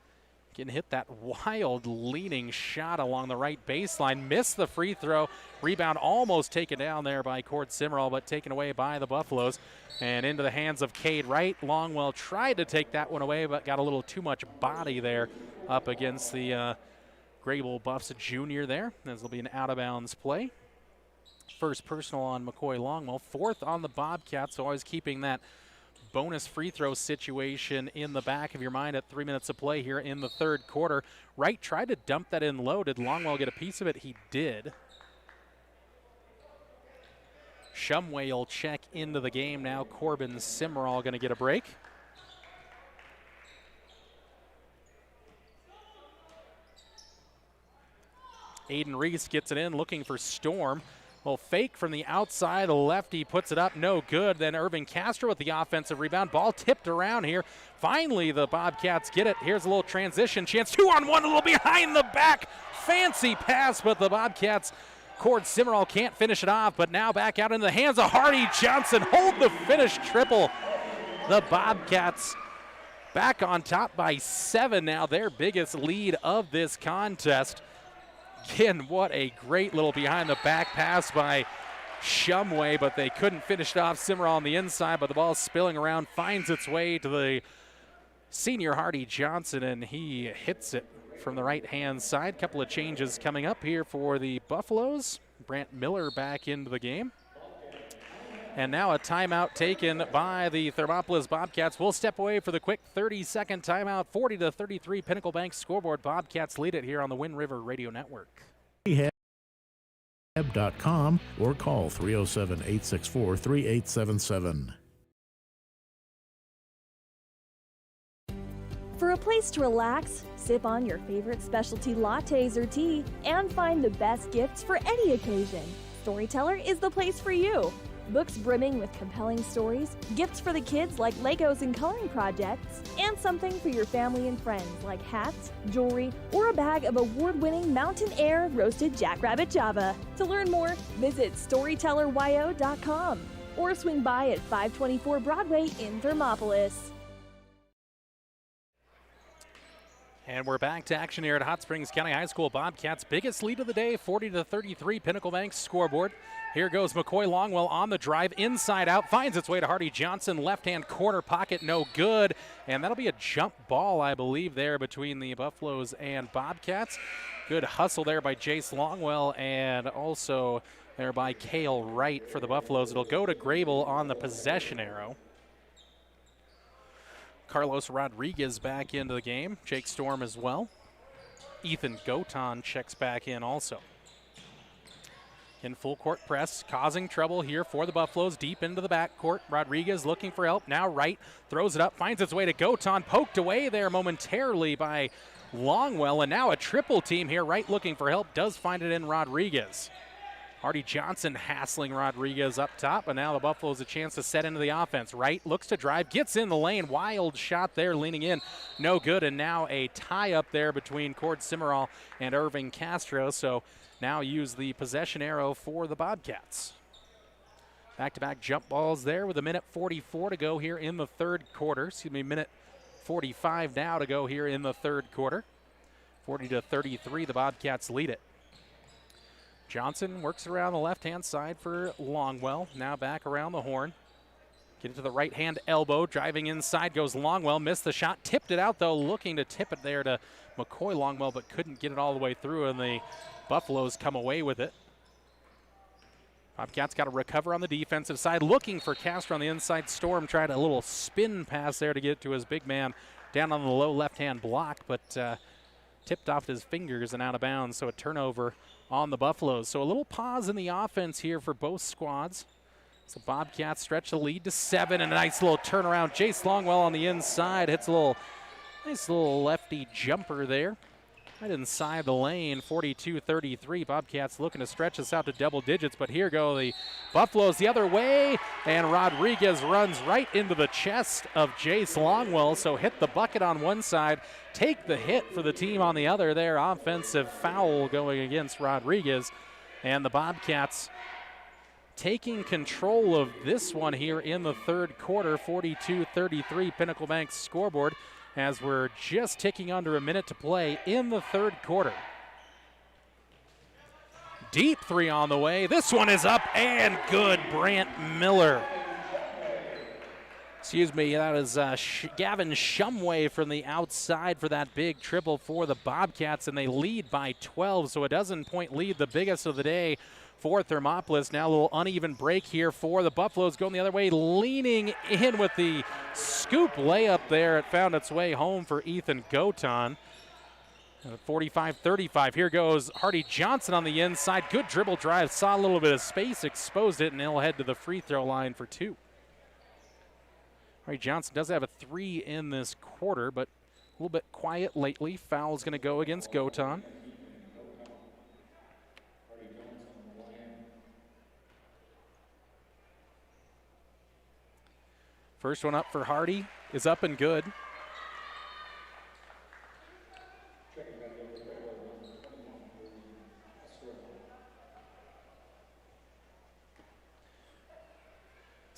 Can hit that wild leaning shot along the right baseline. Missed the free throw. Rebound almost taken down there by Cord Simmerall, but taken away by the Buffaloes. And into the hands of Cade Wright. Longwell tried to take that one away, but got a little too much body there up against the Greybull Buffs junior there. This will be an out-of-bounds play. First personal on McCoy Longwell. Fourth on the Bobcats, so always keeping that bonus free throw situation in the back of your mind at 3 minutes of play here in the third quarter. Wright tried to dump that in low. Did Longwell get a piece of it? He did. Shumway will check into the game now. Corbin Simmerall going to get a break. Aiden Reese gets it in, looking for Storm. Well, fake from the outside, the lefty puts it up, no good. Then Irving Castro with the offensive rebound. Ball tipped around here. Finally, the Bobcats get it. Here's a little transition chance. 2-on-1, a little behind the back. Fancy pass, but the Bobcats Cord Simmerall can't finish it off, but now back out into the hands of Hardy Johnson. Hold the finish triple. The Bobcats back on top by 7 now, their biggest lead of this contest. Again, what a great little behind the back pass by Shumway, but they couldn't finish it off. Simmerall on the inside, but the ball spilling around, finds its way to the senior Hardy Johnson, and he hits it from the right-hand side. Couple of changes coming up here for the Buffaloes. Brant Miller back into the game. And now a timeout taken by the Thermopolis Bobcats. We'll step away for the quick 30-second timeout. 40-33 Pinnacle Bank scoreboard. Bobcats lead it here on the Wind River Radio Network. Rehab.com or call 307-864-3877. For a place to relax, sip on your favorite specialty lattes or tea, and find the best gifts for any occasion, Storyteller is the place for you. Books brimming with compelling stories, gifts for the kids like Legos and coloring projects, and something for your family and friends like hats, jewelry, or a bag of award-winning Mountain Air roasted Jackrabbit Java. To learn more, visit StorytellerYO.com or swing by at 524 Broadway in Thermopolis. And we're back to action here at Hot Springs County High School. Bobcats' biggest lead of the day, 40-33 Pinnacle Bank scoreboard. Here goes McCoy Longwell on the drive, inside out, finds its way to Hardy Johnson, left-hand corner pocket, no good. And that'll be a jump ball, I believe, there between the Buffaloes and Bobcats. Good hustle there by Jace Longwell, and also there by Cale Wright for the Buffaloes. It'll go to Greybull on the possession arrow. Carlos Rodriguez back into the game. Jake Storm as well. Ethan Goton checks back in also. In full court press, causing trouble here for the Buffaloes deep into the backcourt. Rodriguez looking for help. Now Wright throws it up, finds its way to Goton. Poked away there momentarily by Longwell. And now a triple team here. Wright looking for help, does find it in Rodriguez. Hardy Johnson hassling Rodriguez up top, and now the Buffaloes a chance to set into the offense. Wright looks to drive, gets in the lane, wild shot there, leaning in, no good, and now a tie up there between Cord Simmerall and Irving Castro, so now use the possession arrow for the Bobcats. Back-to-back jump balls there with a minute 44 to go here in the third quarter. Minute 45 now to go here in the third quarter. 40-33, the Bobcats lead it. Johnson works around the left-hand side for Longwell. Now back around the horn. Get it to the right-hand elbow. Driving inside goes Longwell. Missed the shot. Tipped it out, though. Looking to tip it there to McCoy Longwell, but couldn't get it all the way through, and the Buffaloes come away with it. Bobcats got to recover on the defensive side. Looking for Castro on the inside. Storm tried a little spin pass there to get to his big man down on the low left-hand block, but tipped off his fingers and out of bounds, so a turnover on the Buffaloes. So a little pause in the offense here for both squads. So Bobcats stretch the lead to 7, and a nice little turnaround. Jace Longwell on the inside hits a nice little lefty jumper there. Right inside the lane, 42-33. Bobcats looking to stretch us out to double digits, but here go the Buffaloes the other way, and Rodriguez runs right into the chest of Jace Longwell, so hit the bucket on one side, take the hit for the team on the other there. Offensive foul going against Rodriguez, and the Bobcats taking control of this one here in the third quarter, 42-33 Pinnacle Bank scoreboard, as we're just ticking under a minute to play in the third quarter. Deep three on the way. This one is up and good. Brant Miller. Excuse me, that is Gavin Shumway from the outside for that big triple for the Bobcats, and they lead by 12, so a dozen-point lead, the biggest of the day for Thermopolis. Now a little uneven break here for the Buffaloes, going the other way, leaning in with the scoop layup there. It found its way home for Ethan Goton. 45-35. Here goes Hardy Johnson on the inside. Good dribble drive. Saw a little bit of space, exposed it, and he'll head to the free throw line for 2. Hardy Johnson does have a 3 in this quarter, but a little bit quiet lately. Foul's going to go against Goton. First one up for Hardy is up and good.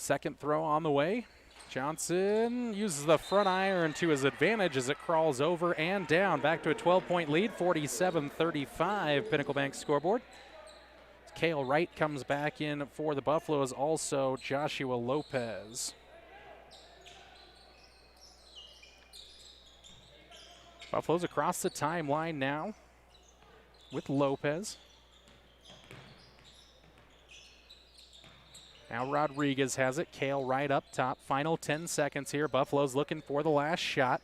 Second throw on the way. Johnson uses the front iron to his advantage as it crawls over and down. Back to a 12-point lead, 47-35 Pinnacle Bank scoreboard. Cale Wright comes back in for the Buffaloes, also Joshua Lopez. Buffaloes across the timeline now with Lopez. Now Rodriguez has it. Cale Wright up top. Final 10 seconds here. Buffalo's looking for the last shot.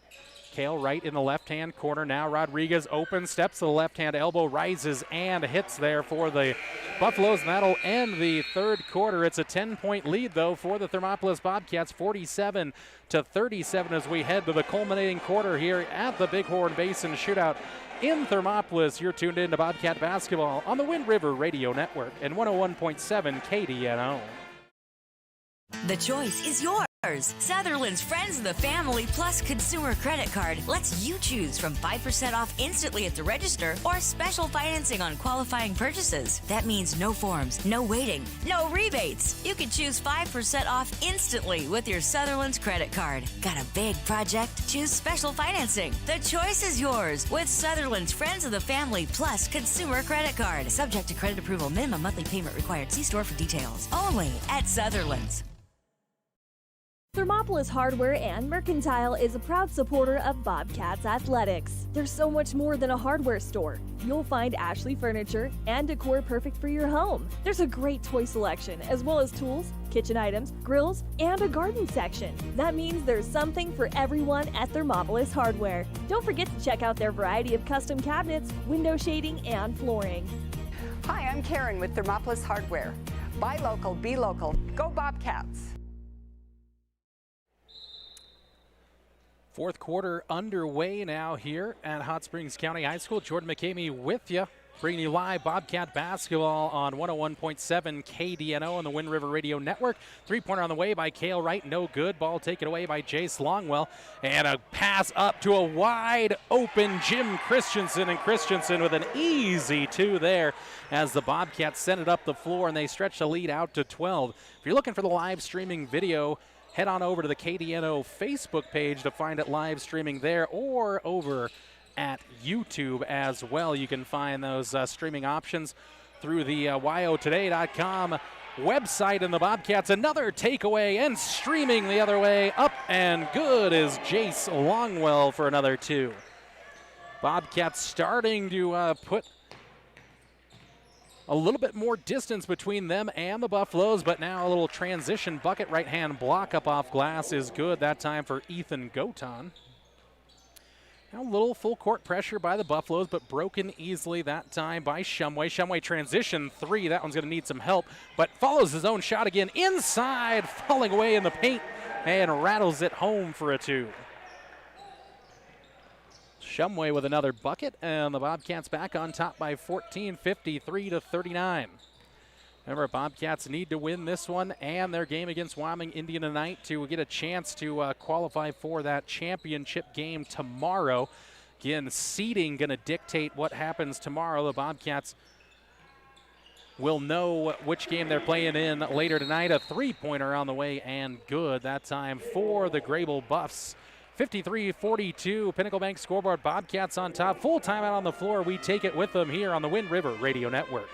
Cale Wright in the left-hand corner. Now Rodriguez open, steps to the left-hand elbow, rises and hits there for the Buffaloes, and that'll end the third quarter. It's a 10-point lead, though, for the Thermopolis Bobcats, 47-37 as we head to the culminating quarter here at the Bighorn Basin Shootout in Thermopolis. You're tuned in to Bobcat Basketball on the Wind River Radio Network and 101.7 KDNO. The choice is yours. Sutherland's Friends of the Family Plus Consumer Credit Card lets you choose from 5% off instantly at the register or special financing on qualifying purchases. That means no forms, no waiting, no rebates. You can choose 5% off instantly with your Sutherland's credit card. Got a big project? Choose special financing. The choice is yours with Sutherland's Friends of the Family Plus Consumer Credit Card. Subject to credit approval. Minimum monthly payment required. See store for details. Only at Sutherland's. Thermopolis Hardware and Mercantile is a proud supporter of Bobcats Athletics. There's so much more than a hardware store. You'll find Ashley furniture and decor perfect for your home. There's a great toy selection, as well as tools, kitchen items, grills, and a garden section. That means there's something for everyone at Thermopolis Hardware. Don't forget to check out their variety of custom cabinets, window shading, and flooring. Hi, I'm Karen with Thermopolis Hardware. Buy local, be local. Go Bobcats! Fourth quarter underway now here at Hot Springs County High School. Jordan McCamey with you, bringing you live Bobcat basketball on 101.7 KDNO on the Wind River Radio Network. Three-pointer on the way by Cale Wright, no good. Ball taken away by Jace Longwell. And a pass up to a wide open Jim Christensen, and Christensen with an easy two there as the Bobcats send it up the floor and they stretch the lead out to 12. If you're looking for the live streaming video, head on over to the KDNO Facebook page to find it live streaming there, or over at YouTube as well. You can find those streaming options through the yotoday.com website. And the Bobcats, another takeaway and streaming the other way, up and good is Jace Longwell for another two. Bobcats starting to put a little bit more distance between them and the Buffaloes, but now a little transition bucket. Right-hand block up off glass is good that time for Ethan Goton. Now a little full court pressure by the Buffaloes, but broken easily that time by Shumway. Shumway transition three. That one's going to need some help, but follows his own shot again inside, falling away in the paint, and rattles it home for a two. Shumway with another bucket, and the Bobcats back on top by 14, 53-39. Remember, Bobcats need to win this one and their game against Wyoming Indian tonight to get a chance to qualify for that championship game tomorrow. Again, seeding going to dictate what happens tomorrow. The Bobcats will know which game they're playing in later tonight. A three-pointer on the way and good that time for the Greybull Buffs. 53-42, Pinnacle Bank scoreboard. Bobcats on top. Full timeout on the floor. We take it with them here on the Wind River Radio Network.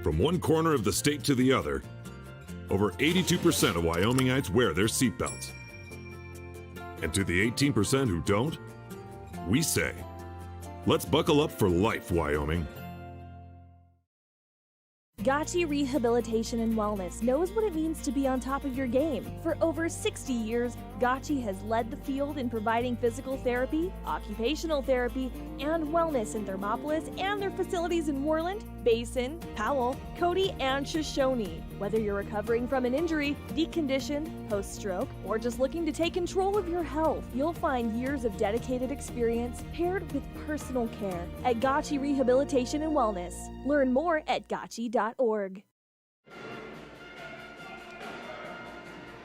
From one corner of the state to the other, over 82% of Wyomingites wear their seatbelts. And to the 18% who don't, we say, let's buckle up for life, Wyoming. Gotchi Rehabilitation and Wellness knows what it means to be on top of your game. For over 60 years, Gotchi has led the field in providing physical therapy, occupational therapy, and wellness in Thermopolis and their facilities in Worland, Basin, Powell, Cody, and Shoshone. Whether you're recovering from an injury, deconditioned, post-stroke, or just looking to take control of your health, you'll find years of dedicated experience paired with personal care at Gotchi Rehabilitation and Wellness. Learn more at gotchi.org.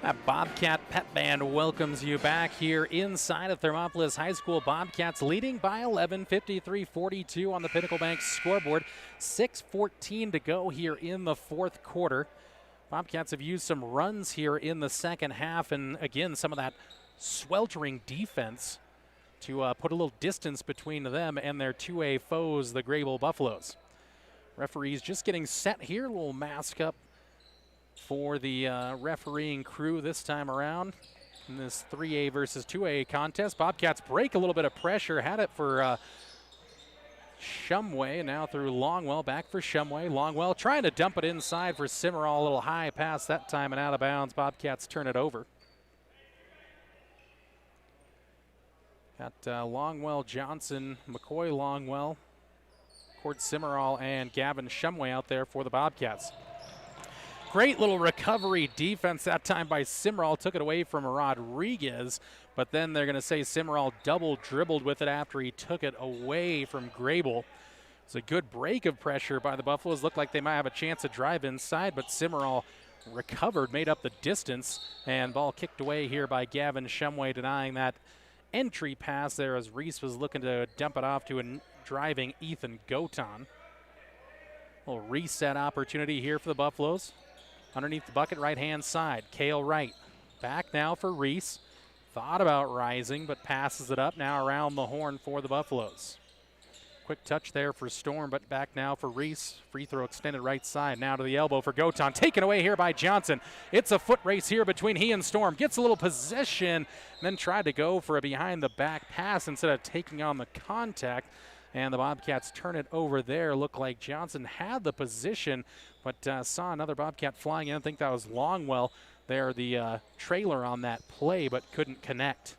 That Bobcat Pep Band welcomes you back here inside of Thermopolis High School. Bobcats leading by 11, 53-42 on the Pinnacle Bank scoreboard. 6:14 to go here in the fourth quarter. Bobcats have used some runs here in the second half, and again, some of that sweltering defense to put a little distance between them and their 2A foes, the Greybull Buffaloes. Referees just getting set here. A little mask up for the refereeing crew this time around in this 3A versus 2A contest. Bobcats break a little bit of pressure. Had it for Shumway, now through Longwell. Back for Shumway. Longwell trying to dump it inside for Simmerall. A little high pass that time and out of bounds. Bobcats turn it over. Got Longwell, Johnson, McCoy Longwell, Cord Simmerall, and Gavin Shumway out there for the Bobcats. Great little recovery defense that time by Simmerall. Took it away from Rodriguez, but then they're going to say Simmerall double dribbled with it after he took it away from Greybull. It's a good break of pressure by the Buffaloes. Looked like they might have a chance to drive inside, but Simmerall recovered, made up the distance, and ball kicked away here by Gavin Shumway, denying that entry pass there as Reese was looking to dump it off to a driving Ethan Goton. Little reset opportunity here for the Buffaloes. Underneath the bucket, right-hand side, Cale Wright. Back now for Reese. Thought about rising, but passes it up now around the horn for the Buffaloes. Quick touch there for Storm, but back now for Reese. Free throw extended right side, now to the elbow for Goton. Taken away here by Johnson. It's a foot race here between he and Storm. Gets a little possession, then tried to go for a behind-the-back pass instead of taking on the contact. And the Bobcats turn it over there. Looked like Johnson had the position, but saw another Bobcat flying in. I think that was Longwell there, the trailer on that play, but couldn't connect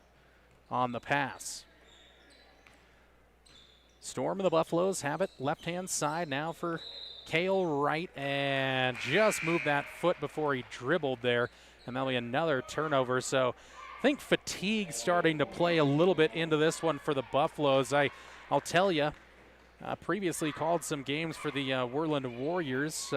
on the pass. Storm and the Buffaloes have it left-hand side now for Cale Wright, and just moved that foot before he dribbled there, and that'll be another turnover. So I think fatigue starting to play a little bit into this one for the Buffaloes. I'll tell you, previously called some games for the Worland Warriors,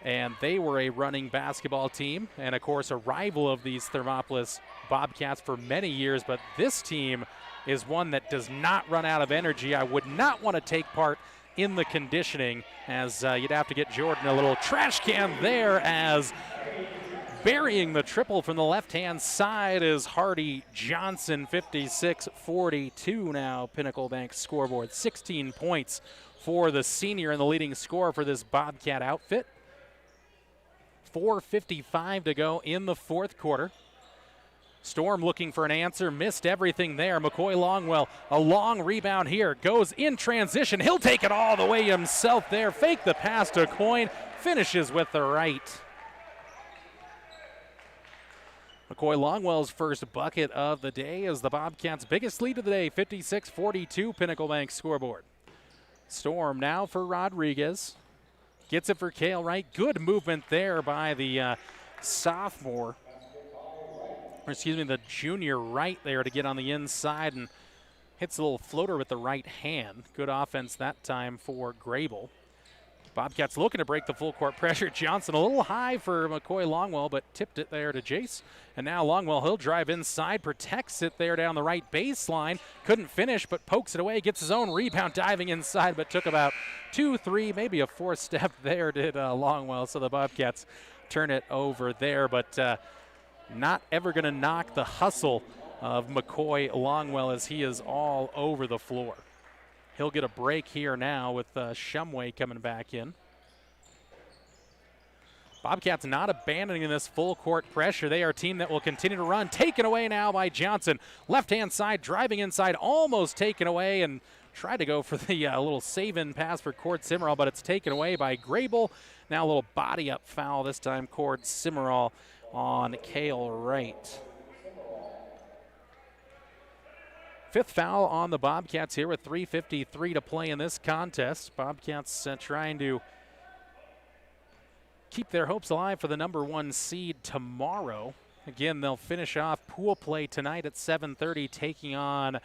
and they were a running basketball team, and of course a rival of these Thermopolis Bobcats for many years, but this team is one that does not run out of energy. I would not want to take part in the conditioning, as you'd have to get Jordan a little trash can there, as burying the triple from the left-hand side is Hardy Johnson. 56-42 now, Pinnacle Bank scoreboard. 16 points for the senior and the leading scorer for this Bobcat outfit. 4:55 to go in the fourth quarter. Storm looking for an answer, missed everything there. McCoy Longwell, a long rebound here, goes in transition. He'll take it all the way himself there. Fake the pass to Coyne, finishes with the right. McCoy Longwell's first bucket of the day is the Bobcats' biggest lead of the day, 56-42 Pinnacle Bank scoreboard. Storm now for Rodriguez. Gets it for Cale Wright. Good movement there by the the junior Wright there to get on the inside, and hits a little floater with the right hand. Good offense that time for Greybull. Bobcats looking to break the full court pressure. Johnson a little high for McCoy Longwell, but tipped it there to Jace. And now Longwell, he'll drive inside, protects it there down the right baseline. Couldn't finish, but pokes it away, gets his own rebound, diving inside, but took about 2, 3, maybe a 4 step there, did Longwell. So the Bobcats turn it over there, but not ever going to knock the hustle of McCoy Longwell, as he is all over the floor. He'll get a break here now with Shumway coming back in. Bobcats not abandoning this full court pressure. They are a team that will continue to run. Taken away now by Johnson. Left-hand side, driving inside, almost taken away, and tried to go for the little save-in pass for Cord Simmerall, but it's taken away by Greybull. Now a little body-up foul, this time Cord Simmerall on Cale Wright. Fifth foul on the Bobcats here with 3:53 to play in this contest. Bobcats trying to keep their hopes alive for the number 1 seed tomorrow. Again, they'll finish off pool play tonight at 7:30, taking on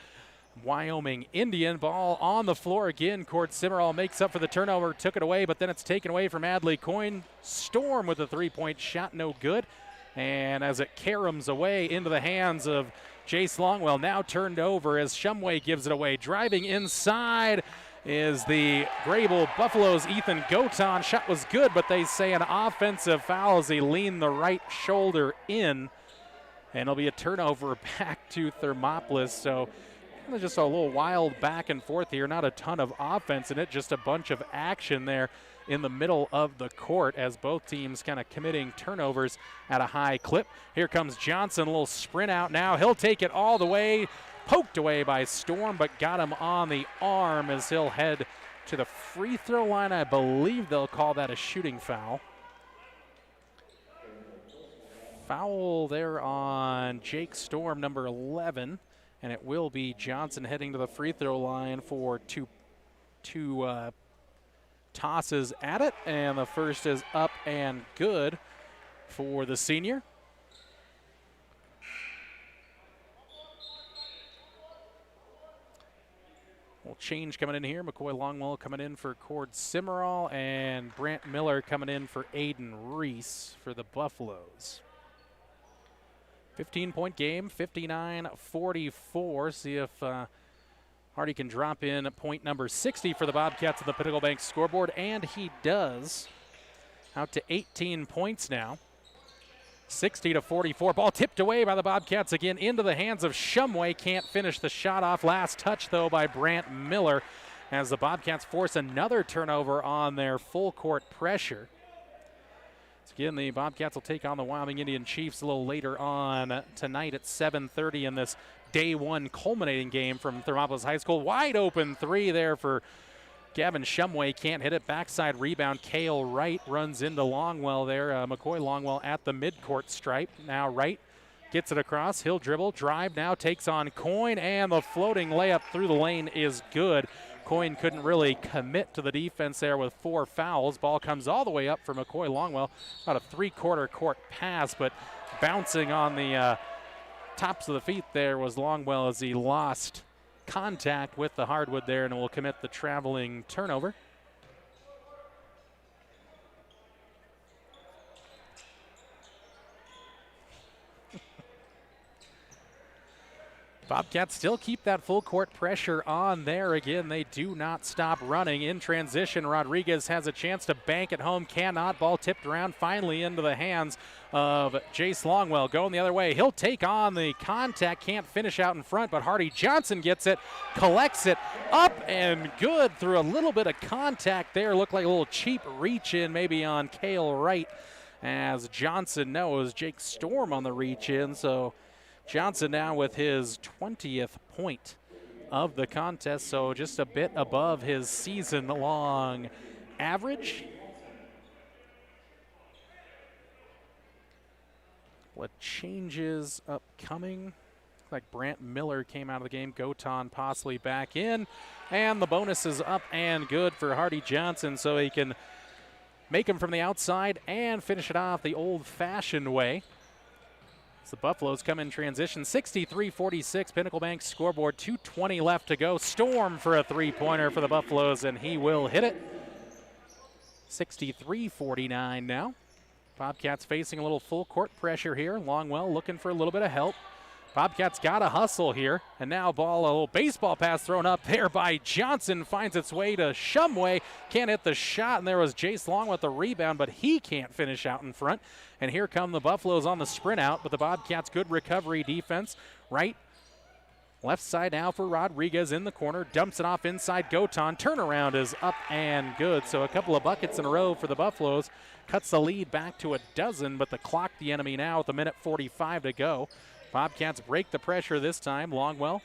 Wyoming Indian. Ball on the floor again. Cord Simmerall makes up for the turnover, took it away, but then it's taken away from Adley Coyne. Storm with a 3-point shot, no good. And as it caroms away into the hands of Jace Longwell, now turned over as Shumway gives it away. Driving inside, is the Greybull Buffaloes' Ethan Goton. Shot was good, but they say an offensive foul as he leaned the right shoulder in. And it'll be a turnover back to Thermopolis. So just a little wild back and forth here. Not a ton of offense in it, just a bunch of action there in the middle of the court as both teams kind of committing turnovers at a high clip. Here comes Johnson, a little sprint out now. He'll take it all the way. Poked away by Storm, but got him on the arm as he'll head to the free throw line. I believe they'll call that a shooting foul. Foul there on Jake Storm, number 11, and it will be Johnson heading to the free throw line for two tosses at it, and the first is up and good for the senior. We'll change coming in here. McCoy Longwell coming in for Cord Cimarral, and Brant Miller coming in for Aiden Reese for the Buffaloes. 15-point game, 59-44. See if Hardy can drop in point number 60 for the Bobcats at the Pinnacle Bank scoreboard, and he does. Out to 18 points now. 60-44. Ball tipped away by the Bobcats again into the hands of Shumway. Can't finish the shot off. Last touch, though, by Brant Miller as the Bobcats force another turnover on their full court pressure. So again, the Bobcats will take on the Wyoming Indian Chiefs a little later on tonight at 7:30 in this day one culminating game from Thermopolis High School. Wide open three there for Gavin Shumway. Can't hit it. Backside rebound. Cale Wright runs into Longwell there. McCoy Longwell at the midcourt stripe. Now Wright gets it across. He'll dribble. Drive now. Takes on Coyne. And the floating layup through the lane is good. Coyne couldn't really commit to the defense there with 4 fouls. Ball comes all the way up for McCoy Longwell. About a 3/4 court pass, but bouncing on the tops of the feet there was Longwell as he lost contact with the hardwood there and will commit the traveling turnover. Bobcats still keep that full court pressure on there. Again, they do not stop running. In transition, Rodriguez has a chance to bank it home. Cannot. Ball tipped around finally into the hands of Jace Longwell. Going the other way. He'll take on the contact. Can't finish out in front, but Hardy Johnson gets it, collects it, up and good through a little bit of contact there. Looked like a little cheap reach in maybe on Cale Wright as Johnson knows Jake Storm on the reach in. So Johnson now with his 20th point of the contest, so just a bit above his season-long average. What changes upcoming? Like Brant Miller came out of the game, Goton possibly back in, and the bonus is up and good for Hardy Johnson, so he can make him from the outside and finish it off the old-fashioned way. The Buffaloes come in transition, 63-46, Pinnacle Bank scoreboard, 2:20 left to go. Storm for a three-pointer for the Buffaloes, and he will hit it. 63-49 now. Bobcats facing a little full court pressure here. Longwell looking for a little bit of help. Bobcats got to hustle here, and now a little baseball pass thrown up there by Johnson. Finds its way to Shumway. Can't hit the shot, and there was Jace Long with the rebound, but he can't finish out in front. And here come the Buffaloes on the sprint out, but the Bobcats good recovery defense. Right, left side now for Rodriguez in the corner. Dumps it off inside Goton. Turnaround is up and good. So a couple of buckets in a row for the Buffaloes. Cuts the lead back to 12, but the clock the enemy now with 1:45 to go. Bobcats break the pressure this time. Longwell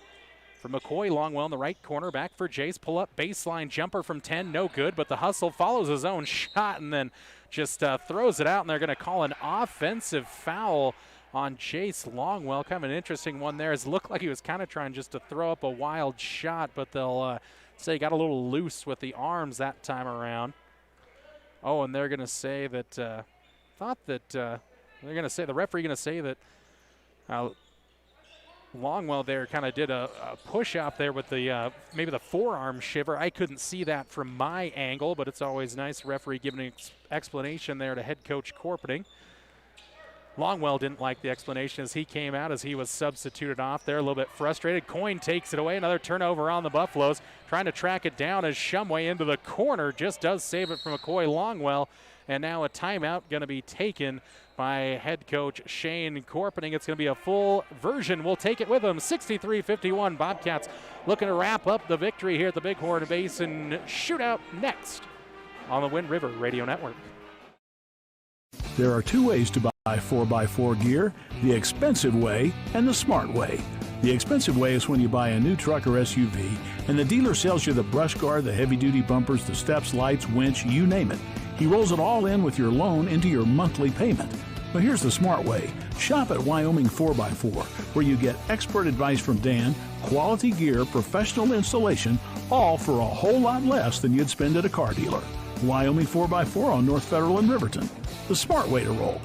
for McCoy. Longwell in the right corner. Back for Jace. Pull up baseline jumper from 10. No good, but the hustle follows his own shot and then just throws it out, and they're going to call an offensive foul on Jace Longwell. Kind of an interesting one there. It looked like he was kind of trying just to throw up a wild shot, but they'll say he got a little loose with the arms that time around. Oh, and they're going to say that, the referee going to say that Longwell there kind of did a push out there with the maybe the forearm shiver. I couldn't see that from my angle, but it's always nice referee giving an explanation there to head coach Corpening. Longwell didn't like the explanation as he came out as he was substituted off there, a little bit frustrated. Coyne takes it away. Another turnover on the Buffaloes. Trying to track it down as Shumway into the corner. Just does save it from McCoy Longwell. And now a timeout going to be taken by head coach Shane Corpening. It's going to be a full version. We'll take it with them. 63-51. Bobcats looking to wrap up the victory here at the Bighorn Basin Shootout next on the Wind River Radio Network. There are two ways to buy 4x4 gear, the expensive way and the smart way. The expensive way is when you buy a new truck or SUV and the dealer sells you the brush guard, the heavy-duty bumpers, the steps, lights, winch, you name it. He rolls it all in with your loan into your monthly payment. But here's the smart way. Shop at Wyoming 4x4, where you get expert advice from Dan, quality gear, professional installation, all for a whole lot less than you'd spend at a car dealer. Wyoming 4x4 on North Federal in Riverton. The smart way to roll.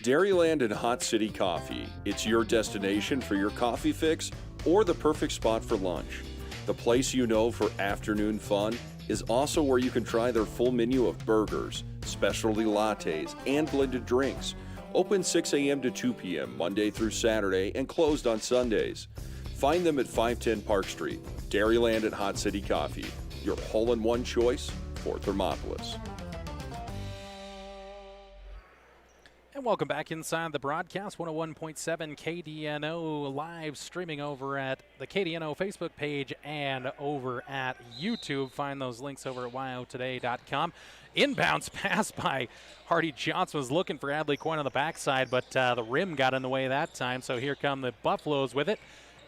Dairyland and Hot City Coffee. It's your destination for your coffee fix or the perfect spot for lunch. The place you know for afternoon fun is also where you can try their full menu of burgers, specialty lattes, and blended drinks. Open 6 a.m. to 2 p.m. Monday through Saturday and closed on Sundays. Find them at 510 Park Street. Dairyland and Hot City Coffee, your hole-in-one choice for Thermopolis. And welcome back inside the broadcast. 101.7 KDNO live streaming over at the KDNO Facebook page and over at YouTube. Find those links over at wyotoday.com. Inbounds pass by Hardy Johnson was looking for Adley Coyne on the backside, but the rim got in the way that time. So here come the Buffaloes with it.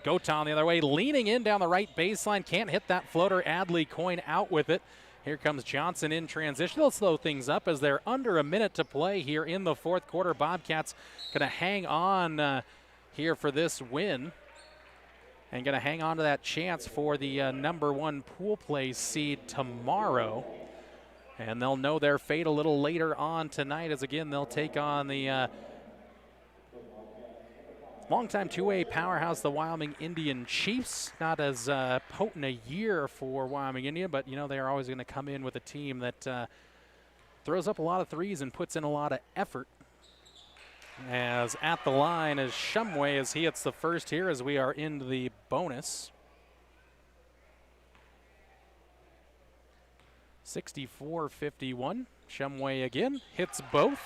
Goton the other way, leaning in down the right baseline. Can't hit that floater. Adley Coyne out with it. Here comes Johnson in transition. They'll slow things up as they're under a minute to play here in the fourth quarter. Bobcats going to hang on here for this win and going to hang on to that chance for the number one pool play seed tomorrow. And they'll know their fate a little later on tonight as, again, they'll take on the longtime two-way powerhouse, the Wyoming Indian Chiefs. Not as potent a year for Wyoming Indian, but, you know, they are always going to come in with a team that throws up a lot of threes and puts in a lot of effort. As at the line is Shumway as he hits the first here as we are into the bonus. 64-51. Shumway again hits both.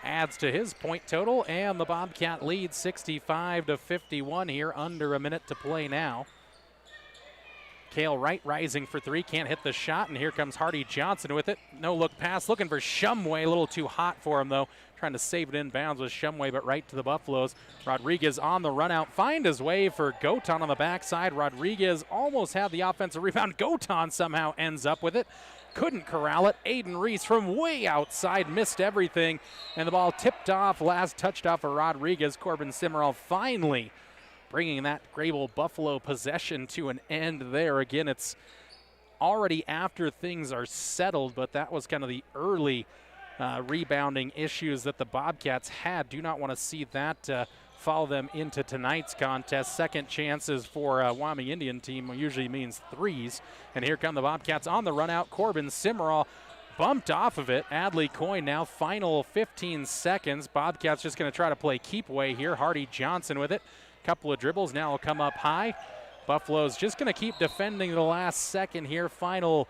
Adds to his point total, and the Bobcat lead 65-51 here, under a minute to play now. Cale Wright rising for three, can't hit the shot, and here comes Hardy Johnson with it. No look pass, looking for Shumway, a little too hot for him though. Trying to save it in bounds with Shumway, but right to the Buffaloes. Rodriguez on the run out, find his way for Goton on the backside. Rodriguez almost had the offensive rebound. Goton somehow ends up with it. Couldn't corral it. Aiden Reese from way outside missed everything, and the ball tipped off, last touched off of Rodriguez. Corbin Simmerall finally bringing that Greybull Buffalo possession to an end there. Again, it's already after things are settled, but that was kind of the early rebounding issues that the Bobcats had. Do not want to see that follow them into tonight's contest. Second chances for Wyoming Indian team usually means threes. And here come the Bobcats on the run out. Corbin Simmerall bumped off of it. Adley Coyne now, final 15 seconds. Bobcats just going to try to play keep away here. Hardy Johnson with it. Couple of dribbles, now will come up high. Buffalo's just going to keep defending the last second here. Final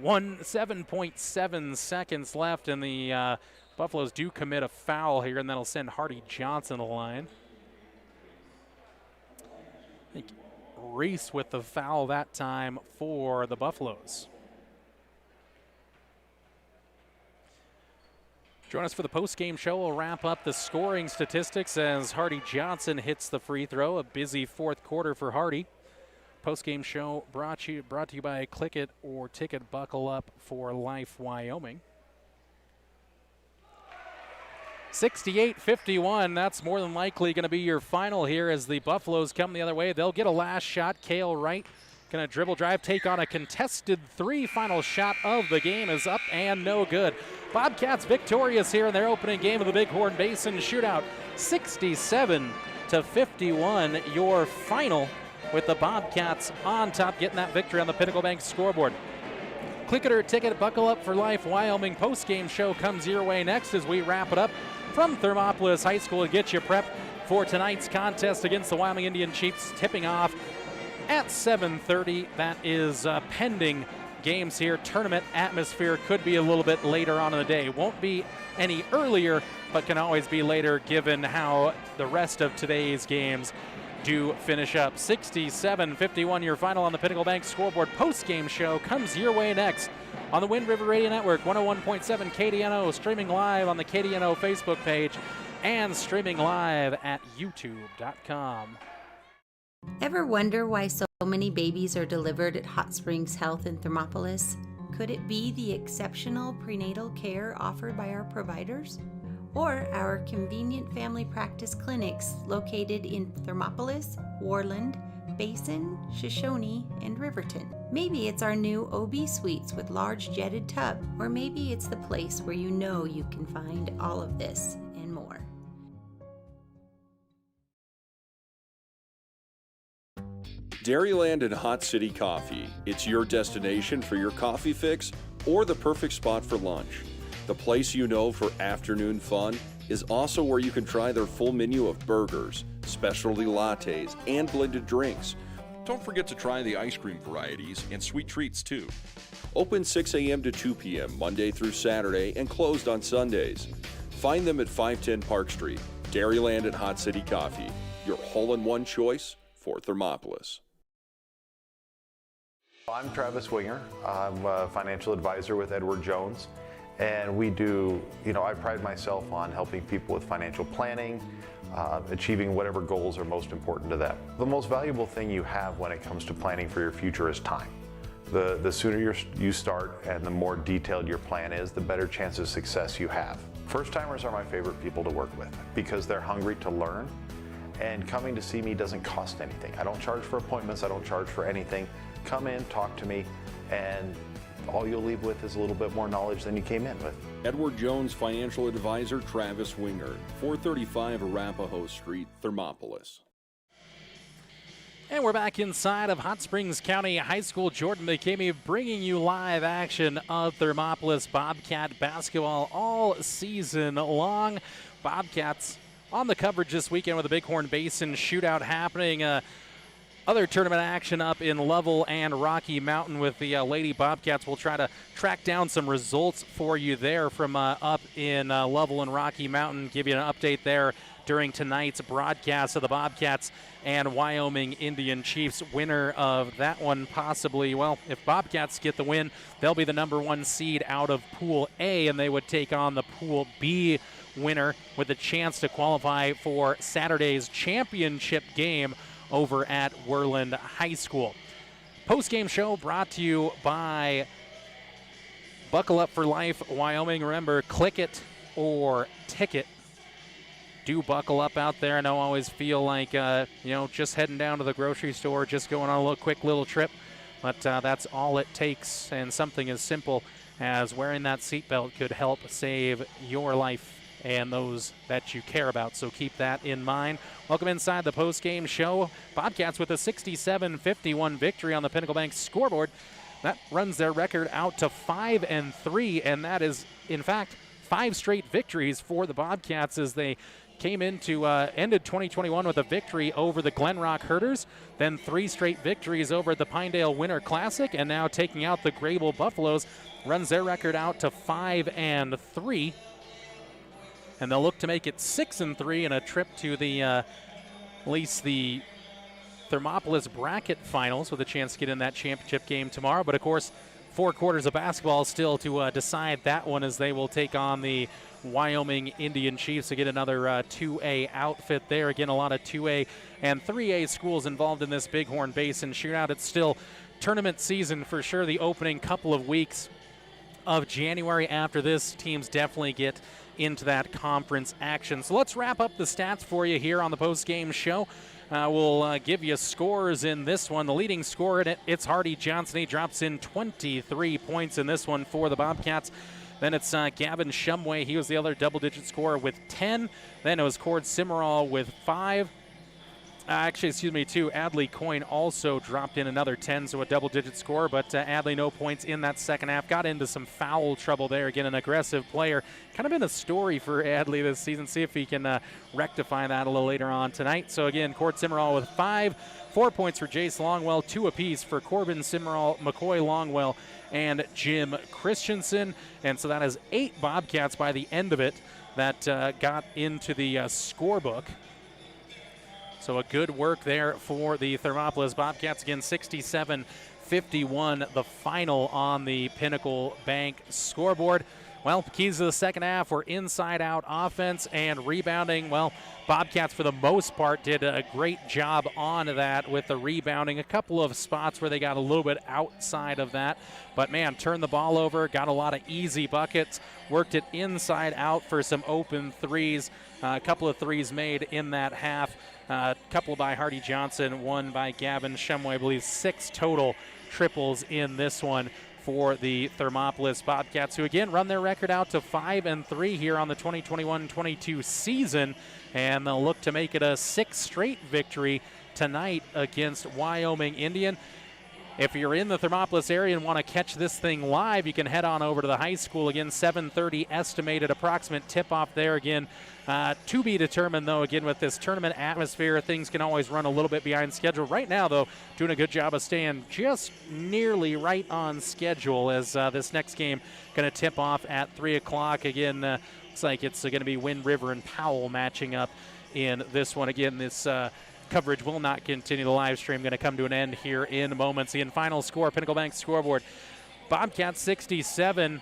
7.7 seconds left, and the Buffaloes do commit a foul here, and that'll send Hardy Johnson to the line. I think Reese with the foul that time for the Buffaloes. Join us for the post-game show. We'll wrap up the scoring statistics as Hardy Johnson hits the free throw. A busy fourth quarter for Hardy. Post-game show brought to you by Click It or Ticket Buckle Up for Life Wyoming. 68-51, that's more than likely going to be your final here as the Buffaloes come the other way. They'll get a last shot. Cale Wright going to dribble drive, take on a contested three. Final shot of the game is up and no good. Bobcats victorious here in their opening game of the Bighorn Basin Shootout. 67-51, your final, with the Bobcats on top, getting that victory on the Pinnacle Bank scoreboard. Click it or ticket, buckle up for life. Wyoming post-game show comes your way next as we wrap it up from Thermopolis High School to get you prepped for tonight's contest against the Wyoming Indian Chiefs, tipping off at 7:30. That is pending games here. Tournament atmosphere could be a little bit later on in the day. Won't be any earlier, but can always be later given how the rest of today's games do finish up. 67-51, your final on the Pinnacle Bank scoreboard. Post-game show comes your way next on the Wind River Radio Network, 101.7 KDNO, streaming live on the KDNO Facebook page and streaming live at youtube.com. Ever wonder why so many babies are delivered at Hot Springs Health in Thermopolis? Could it be the exceptional prenatal care offered by our providers? Or our convenient family practice clinics located in Thermopolis, Worland, Basin, Shoshone, and Riverton. Maybe it's our new OB suites with large jetted tub, or maybe it's the place where you know you can find all of this and more. Dairyland and Hot City Coffee. It's your destination for your coffee fix or the perfect spot for lunch. The place you know for afternoon fun is also where you can try their full menu of burgers, specialty lattes, and blended drinks. Don't forget to try the ice cream varieties and sweet treats too. Open 6 a.m. to 2 p.m. Monday through Saturday and closed on Sundays. Find them at 510 Park Street. Dairyland and Hot City Coffee, your hole-in-one choice for Thermopolis. I'm Travis Winger. I'm a financial advisor with Edward Jones. And we do, I pride myself on helping people with financial planning, achieving whatever goals are most important to them. The most valuable thing you have when it comes to planning for your future is time. The sooner you start and the more detailed your plan is, the better chance of success you have. First-timers are my favorite people to work with because they're hungry to learn, and coming to see me doesn't cost anything. I don't charge for appointments, I don't charge for anything. Come in, talk to me, and all you'll leave with is a little bit more knowledge than you came in with. Edward Jones financial advisor Travis Winger, 435 Arapahoe Street, Thermopolis. And we're back inside of Hot Springs County High School. Jordan McKamey bringing you live action of Thermopolis Bobcat basketball all season long. Bobcats on the coverage this weekend with the Bighorn Basin shootout happening. Other tournament action up in Lovell and Rocky Mountain with the Lady Bobcats. We'll try to track down some results for you there from up in Lovell and Rocky Mountain. Give you an update there during tonight's broadcast of the Bobcats and Wyoming Indian Chiefs. Winner of that one possibly, well, if Bobcats get the win, they'll be the #1 seed out of Pool A, and they would take on the Pool B winner with a chance to qualify for Saturday's championship game over at Worland High School. Post-game show brought to you by Buckle Up for Life Wyoming. Remember, click it or ticket. Do buckle up out there. I don't always feel like, just heading down to the grocery store, just going on a quick little trip. But that's all it takes, and something as simple as wearing that seatbelt could help save your life and those that you care about, so keep that in mind. Welcome inside the post-game show. Bobcats with a 67-51 victory on the Pinnacle Bank scoreboard. That runs their record out to 5-3, and that is, in fact, 5 straight victories for the Bobcats as they came into ended 2021 with a victory over the Glen Rock Herders, then 3 straight victories over at the Pinedale Winter Classic, and now taking out the Greybull Buffaloes, runs their record out to 5-3. And they'll look to make it 6-3 in a trip to the, at least the Thermopolis bracket finals with a chance to get in that championship game tomorrow. But of course, 4 quarters of basketball still to decide that one, as they will take on the Wyoming Indian Chiefs to get another 2A outfit there. Again, a lot of 2A and 3A schools involved in this Bighorn Basin shootout. It's still tournament season for sure. The opening couple of weeks of January after this, teams definitely get into that conference action. So let's wrap up the stats for you here on the post-game show. We'll give you scores in this one. The leading scorer in it, it's Hardy Johnson. He drops in 23 points in this one for the Bobcats. Then it's Gavin Shumway. He was the other double-digit scorer with 10. Then it was Cord Cimarral with 5. Actually, excuse me, too. Adley Coyne also dropped in another 10, so a double-digit score, but Adley no points in that second half. Got into some foul trouble there. Again, an aggressive player. Kind of been a story for Adley this season. See if he can rectify that a little later on tonight. So, again, Court Simmerall with 5. 4 points for Jace Longwell, 2 apiece for Corbin Simmerall, McCoy Longwell, and Jim Christensen. And so that is 8 Bobcats by the end of it that got into the scorebook. So a good work there for the Thermopolis Bobcats. Again, 67-51, the final on the Pinnacle Bank scoreboard. Well, keys to the second half were inside-out offense and rebounding. Well, Bobcats, for the most part, did a great job on that with the rebounding. A couple of spots where they got a little bit outside of that. But, man, turned the ball over, got a lot of easy buckets, worked it inside out for some open threes. A couple of threes made in that half. A couple by Hardy Johnson, one by Gavin Shumway. I believe 6 total triples in this one for the Thermopolis Bobcats, who again run their record out to 5-3 here on the 2021-22 season, and they'll look to make it a 6th straight victory tonight against Wyoming Indian. If you're in the Thermopolis area and want to catch this thing live, you can head on over to the high school. Again, 7:30 estimated approximate tip-off there. Again, to be determined, though, again, with this tournament atmosphere, things can always run a little bit behind schedule. Right now, though, doing a good job of staying just nearly right on schedule as this next game going to tip off at 3 o'clock. Again, looks like it's going to be Wind River and Powell matching up in this one. Again, this coverage will not continue. The live stream going to come to an end here in moments. The final score, Pinnacle Bank scoreboard, Bobcats 67,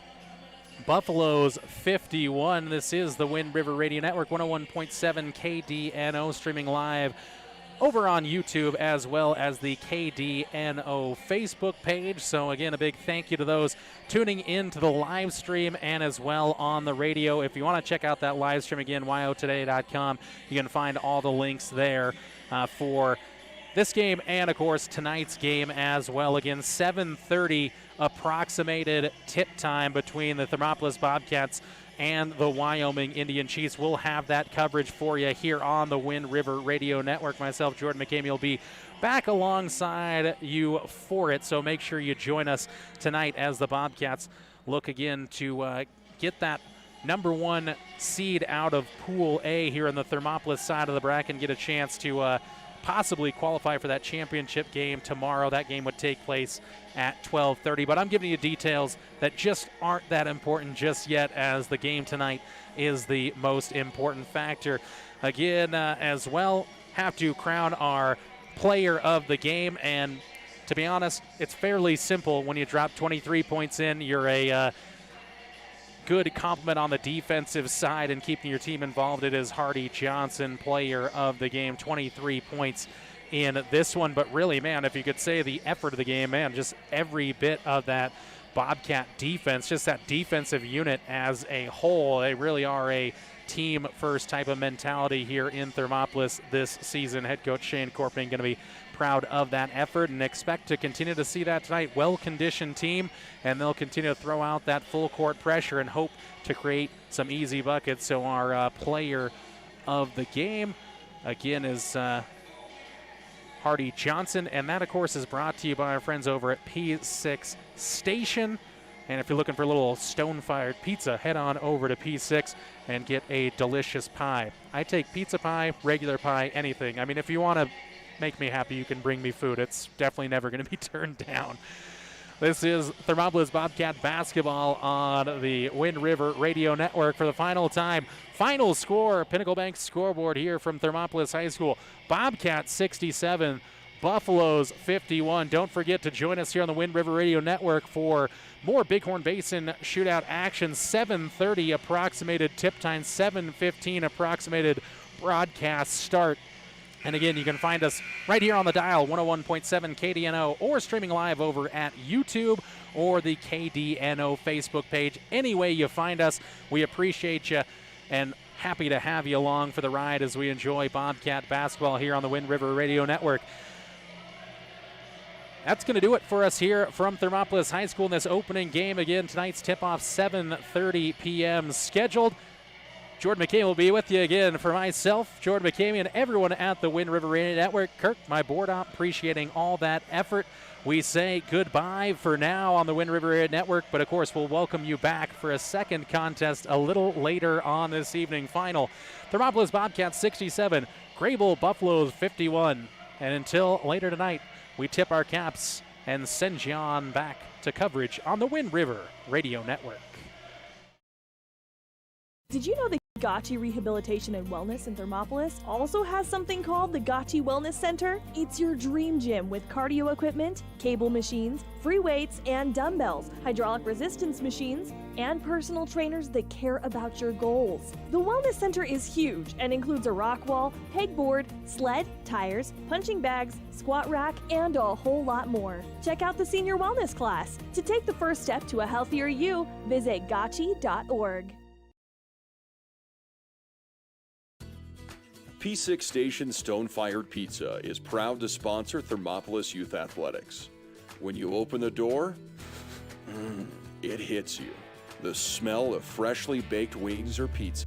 Buffaloes 51. This is the Wind River Radio Network, 101.7 KDNO, streaming live over on YouTube as well as the KDNO Facebook page. So again, a big thank you to those tuning in to the live stream and as well on the radio. If you want to check out that live stream, again, yotoday.com, you can find all the links there for this game and, of course, tonight's game as well. Again, 7:30 approximated tip time between the Thermopolis Bobcats and the Wyoming Indian Chiefs. We'll have that coverage for you here on the Wind River Radio Network. Myself, Jordan McCamey, will be back alongside you for it, so make sure you join us tonight as the Bobcats look again to get that number 1 seed out of Pool A here in the Thermopolis side of the bracket and get a chance to possibly qualify for that championship game tomorrow. That game would take place at 12:30, but I'm giving you details that just aren't that important just yet, as the game tonight is the most important factor. Again, as well, have to crown our player of the game, and to be honest, it's fairly simple. When you drop 23 points in, you're a good compliment on the defensive side and keeping your team involved. It is Hardy Johnson, player of the game, 23 points in this one. But really, man, if you could say the effort of the game, man, just every bit of that Bobcat defense, just that defensive unit as a whole. They really are a team-first type of mentality here in Thermopolis this season. Head coach Shane Corping going to be proud of that effort and expect to continue to see that tonight. Well-conditioned team, and they'll continue to throw out that full-court pressure and hope to create some easy buckets. So our player of the game, again, is Hardy Johnson, and that, of course, is brought to you by our friends over at P6 Station. And if you're looking for a little stone-fired pizza, head on over to P6 and get a delicious pie. I take pizza pie, regular pie, anything. I mean, if you want to make me happy, you can bring me food. It's definitely never going to be turned down. This is Thermopolis Bobcat basketball on the Wind River Radio Network for the final time. Final score, Pinnacle Bank scoreboard here from Thermopolis High School. Bobcats 67, Buffaloes 51. Don't forget to join us here on the Wind River Radio Network for more Bighorn Basin shootout action. 7:30 approximated tip time, 7:15 approximated broadcast start. And again, you can find us right here on the dial, 101.7 KDNO, or streaming live over at YouTube or the KDNO Facebook page. Any way you find us, we appreciate you and happy to have you along for the ride as we enjoy Bobcat basketball here on the Wind River Radio Network. That's going to do it for us here from Thermopolis High School in this opening game. Again, tonight's tip-off, 7:30 p.m. scheduled. Jordan McCain will be with you again. For myself, Jordan McCain, and everyone at the Wind River Radio Network, Kirk, my board op, appreciating all that effort. We say goodbye for now on the Wind River Radio Network, but of course we'll welcome you back for a second contest a little later on this evening. Final, Thermopolis Bobcats 67, Greybull Buffaloes 51. And until later tonight, we tip our caps and send you on back to coverage on the Wind River Radio Network. Did you know the Gotchi Rehabilitation and Wellness in Thermopolis also has something called the Gotchi Wellness Center? It's your dream gym with cardio equipment, cable machines, free weights and dumbbells, hydraulic resistance machines, and personal trainers that care about your goals. The Wellness Center is huge and includes a rock wall, pegboard, sled, tires, punching bags, squat rack, and a whole lot more. Check out the Senior Wellness class. To take the first step to a healthier you, visit gotchi.org. P6 Station Stone-Fired Pizza is proud to sponsor Thermopolis Youth Athletics. When you open the door, it hits you. The smell of freshly baked wings or pizza.